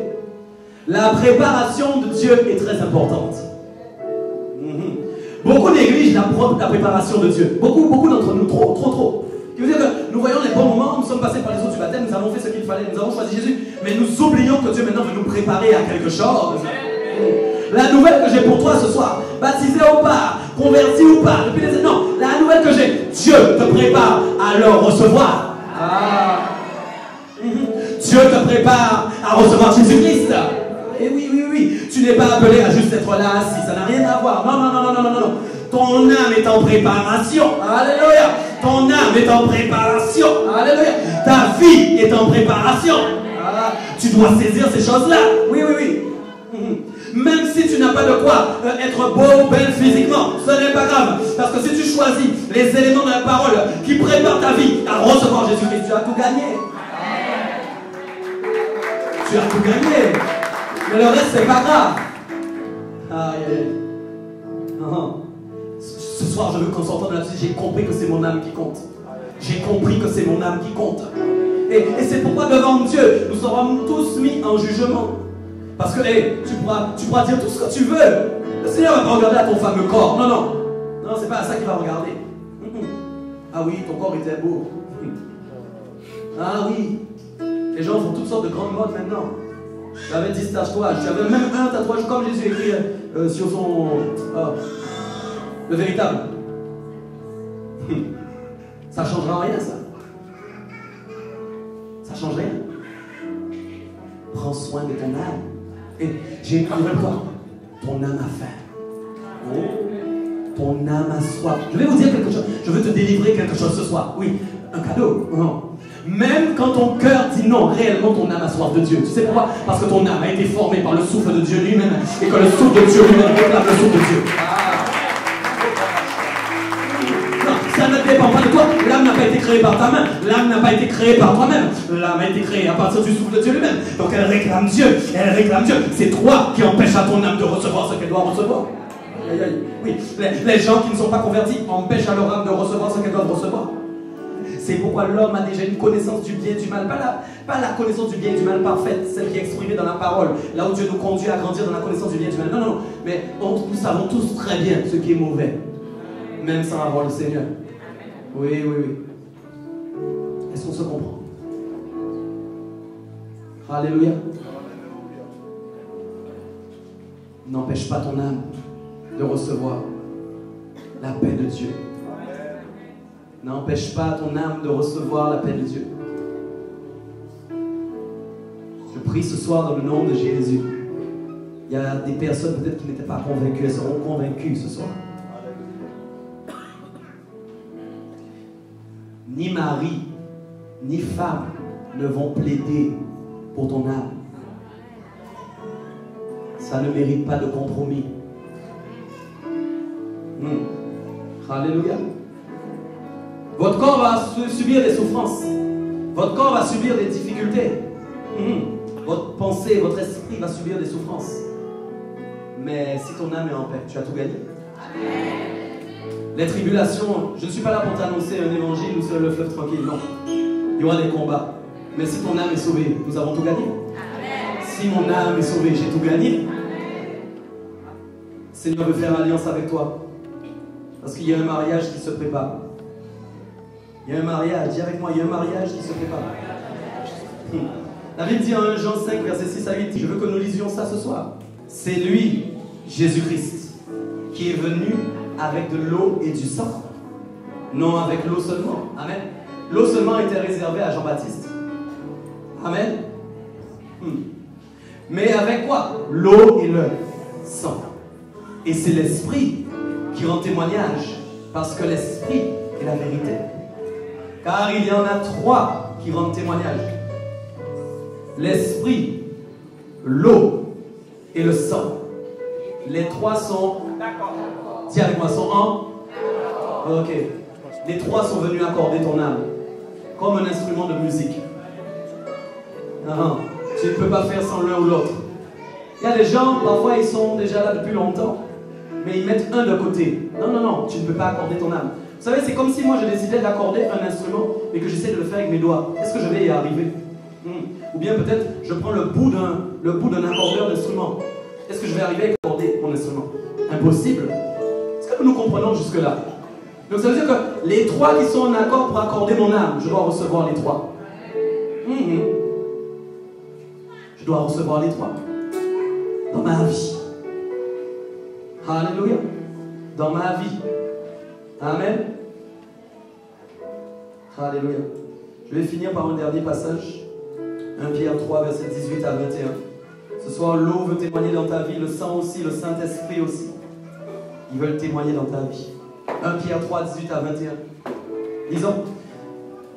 [SPEAKER 2] La préparation de Dieu est très importante. Beaucoup négligent la préparation de Dieu. Beaucoup d'entre nous, trop. Ce qui veut dire que nous voyons les bons moments, nous sommes passés par les eaux du baptême, nous avons fait ce qu'il fallait, nous avons choisi Jésus, mais nous oublions que Dieu maintenant veut nous préparer à quelque chose. La nouvelle que j'ai pour toi ce soir, baptisé ou pas, converti ou pas, depuis les... Non, la nouvelle que j'ai, Dieu te prépare à le recevoir. Dieu te prépare à recevoir Jésus-Christ. Et oui, tu n'es pas appelé à juste être là assis, ça n'a rien à voir. Non. Ton âme est en préparation. Alléluia. Ton âme est en préparation. Alléluia. Ta vie est en préparation. Tu dois saisir ces choses-là. Oui. Même si tu n'as pas de quoi être beau ou belle physiquement, ce n'est pas grave. Parce que si tu choisis les éléments de la parole qui préparent ta vie à recevoir Jésus-Christ, tu as tout gagné. Tu as tout gagné. Mais le reste, c'est pas grave. Non. Ce soir, je veux qu'on s'entende là-dessus. J'ai compris que c'est mon âme qui compte. J'ai compris que c'est mon âme qui compte. Et c'est pourquoi devant Dieu, nous serons tous mis en jugement. Parce que tu pourras dire tout ce que tu veux. Le Seigneur va pas regarder à ton fameux corps. Non, c'est pas à ça qu'il va regarder. Ah oui, ton corps était beau. Ah oui. Les gens font toutes sortes de grandes modes maintenant. J'avais 10 tatouages. J'avais même un tatouage comme Jésus écrit sur son... le véritable. Ça ne changera rien, ça. Ça ne change rien. Prends soin de ton âme. Et j'ai une nouvelle fois. Ton âme a faim. ton âme a soif. Je vais vous dire quelque chose. Je veux te délivrer quelque chose ce soir. Oui, un cadeau. Non. Même quand ton cœur dit non, réellement ton âme a soif de Dieu. Tu sais pourquoi? Parce que ton âme a été formée par le souffle de Dieu lui-même et que le souffle de Dieu lui-même réclame le souffle de Dieu. Non, ça ne dépend pas de toi. L'âme n'a pas été créée par ta main. L'âme n'a pas été créée par toi-même. L'âme a été créée à partir du souffle de Dieu lui-même. Donc elle réclame Dieu. Elle réclame Dieu. C'est toi qui empêches à ton âme de recevoir ce qu'elle doit recevoir. Aïe, aïe. Oui, les gens qui ne sont pas convertis empêchent à leur âme de recevoir ce qu'elles doivent recevoir. C'est pourquoi l'homme a déjà une connaissance du bien et du mal. Pas la connaissance du bien et du mal parfaite, celle qui est exprimée dans la parole. Là où Dieu nous conduit à grandir dans la connaissance du bien et du mal. Non, non, non. Mais nous savons tous très bien ce qui est mauvais. Même sans avoir le Seigneur. Oui, oui, oui. Est-ce qu'on se comprend? Alléluia. N'empêche pas ton âme de recevoir la paix de Dieu. N'empêche pas ton âme de recevoir la paix de Dieu. Je prie ce soir dans le nom de Jésus. Il y a des personnes peut-être qui n'étaient pas convaincues, elles seront convaincues ce soir. Ni mari, ni femme ne vont plaider pour ton âme. Ça ne mérite pas de compromis. Alléluia. Votre corps va subir des souffrances. Votre corps va subir des difficultés. Votre pensée, votre esprit va subir des souffrances. Mais si ton âme est en paix, tu as tout gagné. Amen. Les tribulations, je ne suis pas là pour t'annoncer un évangile ou sur le fleuve tranquille, non. Il y aura des combats. Mais si ton âme est sauvée, nous avons tout gagné. Amen. Si mon âme est sauvée, j'ai tout gagné. Le Seigneur veut faire alliance avec toi. Parce qu'il y a un mariage qui se prépare. Il y a un mariage, dis avec moi, il y a un mariage qui se prépare. La Bible dit en 1 Jean 5, verset 6 à 8, je veux que nous lisions ça ce soir. C'est lui, Jésus-Christ, qui est venu avec de l'eau et du sang. Non avec l'eau seulement. Amen. L'eau seulement était réservée à Jean-Baptiste. Amen. Mais avec quoi? L'eau et le sang. Et c'est l'Esprit qui rend témoignage, parce que l'Esprit est la vérité. Car il y en a trois qui rendent témoignage. L'Esprit, l'eau et le sang. Les trois sont... Dis avec moi, sont en... Ok. Les trois sont venus accorder ton âme. Comme un instrument de musique. Tu ne peux pas faire sans l'un ou l'autre. Il y a des gens, parfois ils sont déjà là depuis longtemps, mais ils mettent un de côté. Non, non, non, tu ne peux pas accorder ton âme. Vous savez, c'est comme si moi je décidais d'accorder un instrument, mais que j'essaie de le faire avec mes doigts. Est-ce que je vais y arriver? Ou bien peut-être je prends le bout d'un accordeur d'instrument. Est-ce que je vais arriver à accorder mon instrument? Impossible. Est-ce que nous comprenons jusque-là? Donc ça veut dire que les trois qui sont en accord pour accorder mon âme, je dois recevoir les trois. Je dois recevoir les trois. Dans ma vie. Alléluia. Dans ma vie. Amen. Alléluia. Je vais finir par un dernier passage. 1 Pierre 3, verset 18 à 21. Ce soir, l'eau veut témoigner dans ta vie, le sang aussi, le Saint-Esprit aussi. Ils veulent témoigner dans ta vie. 1 Pierre 3, 18 à 21. Disons,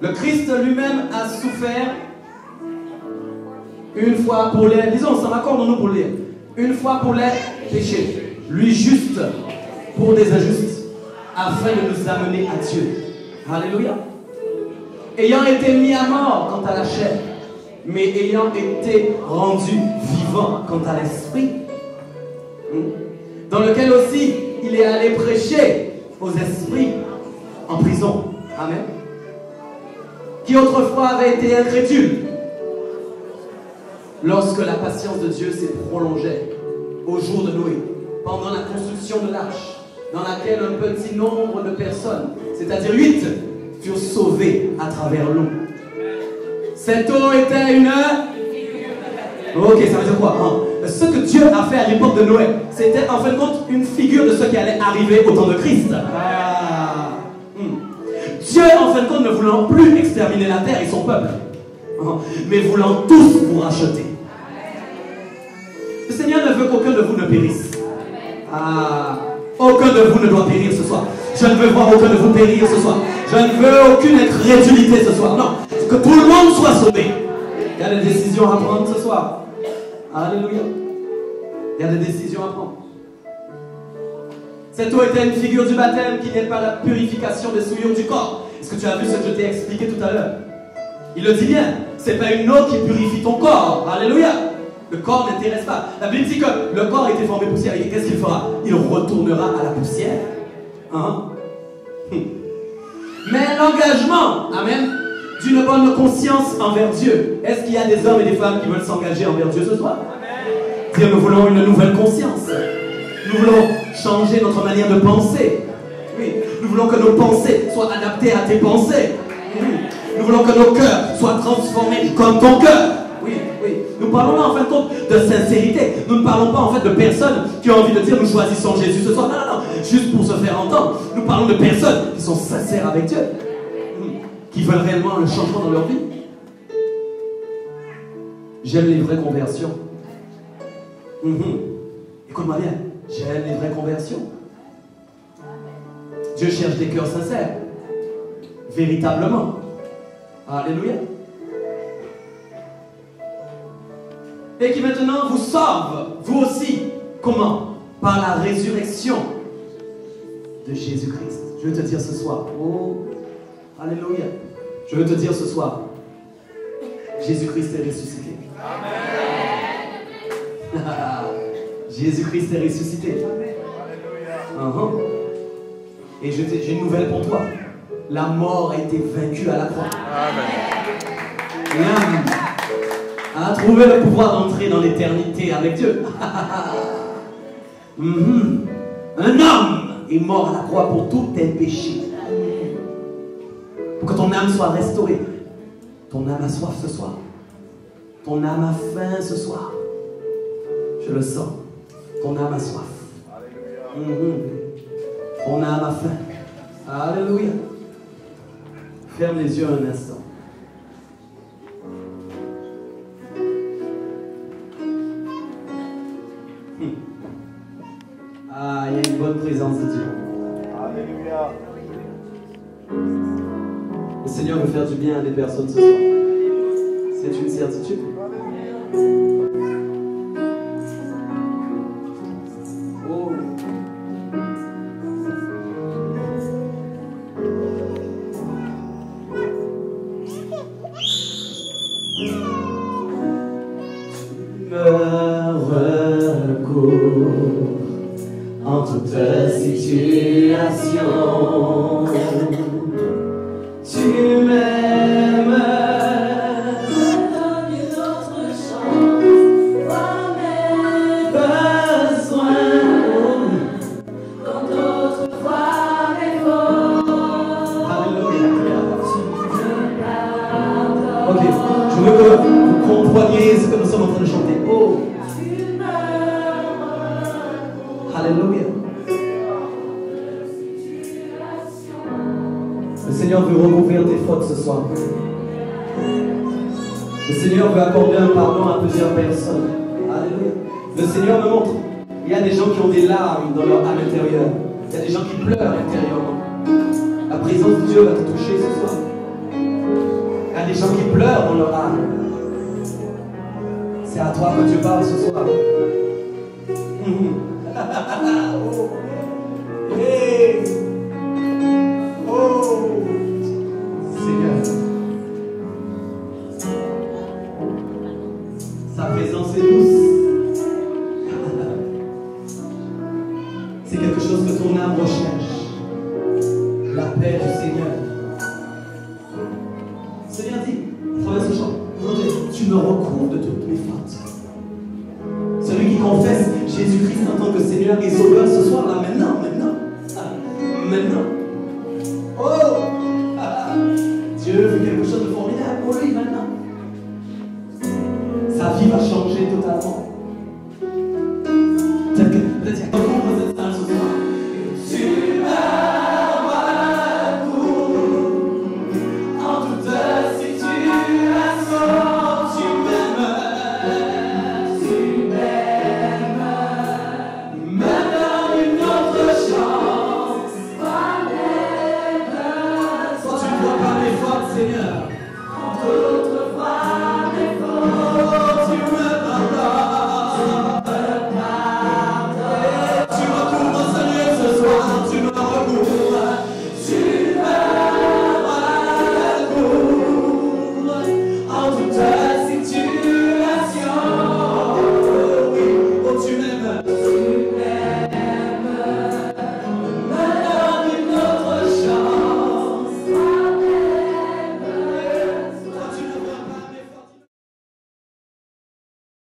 [SPEAKER 2] le Christ lui-même a souffert une fois pour les... Disons, ça m'accorde-nous pour lire. Une fois pour les péchés. Lui juste pour des injustes, afin de nous amener à Dieu. Alléluia. Ayant été mis à mort quant à la chair, mais ayant été rendu vivant quant à l'esprit, dans lequel aussi il est allé prêcher aux esprits en prison. Amen. Qui autrefois avait été incrédule, lorsque la patience de Dieu s'est prolongée au jour de Noé, pendant la construction de l'arche, dans laquelle un petit nombre de personnes, c'est-à-dire 8, furent sauvées à travers l'eau. Cette eau était une... Ok, ça veut dire quoi? Ce que Dieu a fait à l'époque de Noé, c'était en fin de compte une figure de ce qui allait arriver au temps de Christ. Dieu, en fin de compte, ne voulant plus exterminer la terre et son peuple, mais voulant tous vous racheter. Le Seigneur ne veut qu'aucun de vous ne périsse. Aucun de vous ne doit périr ce soir. Je ne veux voir aucun de vous périr ce soir. Je ne veux aucune incrédulité ce soir. Non, que tout le monde soit sauvé. Il y a des décisions à prendre ce soir. Alléluia. Il y a des décisions à prendre. Cette eau était une figure du baptême qui n'est pas la purification des souillures du corps. Est-ce que tu as vu ce que je t'ai expliqué tout à l'heure? Il le dit bien. C'est pas une eau qui purifie ton corps. Alléluia. Le corps n'intéresse pas. La Bible dit que le corps a été formé poussière. Et qu'est-ce qu'il fera? Il retournera à la poussière. Hein? Mais l'engagement, amen, d'une bonne conscience envers Dieu. Est-ce qu'il y a des hommes et des femmes qui veulent s'engager envers Dieu ce soir? Dire, nous voulons une nouvelle conscience. Nous voulons changer notre manière de penser. Oui. Nous voulons que nos pensées soient adaptées à tes pensées. Nous voulons que nos cœurs soient transformés comme ton cœur. Oui, oui. Nous parlons là en fin de compte de sincérité. Nous ne parlons pas en fait de personnes qui ont envie de dire nous choisissons Jésus ce soir. Non, non, non. Juste pour se faire entendre. Nous parlons de personnes qui sont sincères avec Dieu. Qui veulent réellement le changement dans leur vie. J'aime les vraies conversions. Écoute-moi bien. J'aime les vraies conversions. Dieu cherche des cœurs sincères. Véritablement. Alléluia. Et qui maintenant vous sauve, vous aussi. Comment? Par la résurrection de Jésus-Christ. Je veux te dire ce soir. Oh, alléluia. Je veux te dire ce soir. Jésus-Christ est ressuscité. Amen. Jésus-Christ est ressuscité. Amen. Et j'ai une nouvelle pour toi. La mort a été vaincue à la croix. L'âme a trouvé le pouvoir d'entrer dans l'éternité avec Dieu. Un homme est mort à la croix pour tous tes péchés. Pour que ton âme soit restaurée. Ton âme a soif ce soir. Ton âme a faim ce soir. Je le sens. Ton âme a soif. Ton âme a faim. Alléluia. Ferme les yeux un instant. Ah, il y a une bonne présence de Dieu. Alléluia. Le Seigneur veut faire du bien à des personnes ce soir. C'est une certitude. Oh. En toute situation, tu m'aimes.
[SPEAKER 3] Me donne une autre chance, vois mes besoins, quand d'autres voient mes fautes.
[SPEAKER 2] Alléluia.
[SPEAKER 3] Tu me pardonnes.
[SPEAKER 2] Ok, je veux que vous compreniez ce que nous sommes en train de chanter. Oh. Alléluia. Le Seigneur veut recouvrir tes fautes ce soir. Le Seigneur veut accorder un pardon à plusieurs personnes. Alléluia. Le Seigneur me montre. Il y a des gens qui ont des larmes dans leur âme intérieure. Il y a des gens qui pleurent intérieurement. La présence de Dieu va te toucher ce soir. Il y a des gens qui pleurent dans leur âme. C'est à toi que Dieu parle ce soir. Oh. Hey. Oh. Seigneur. Sa présence est douce. C'est quelque chose que ton âme recherche. La paix du Seigneur. Le Seigneur dit, à travers ce chant, tu me recouvres de toutes mes fautes. Celui qui confesse Jésus-Christ en tant que Seigneur et Sauveur ce soir, là, maintenant.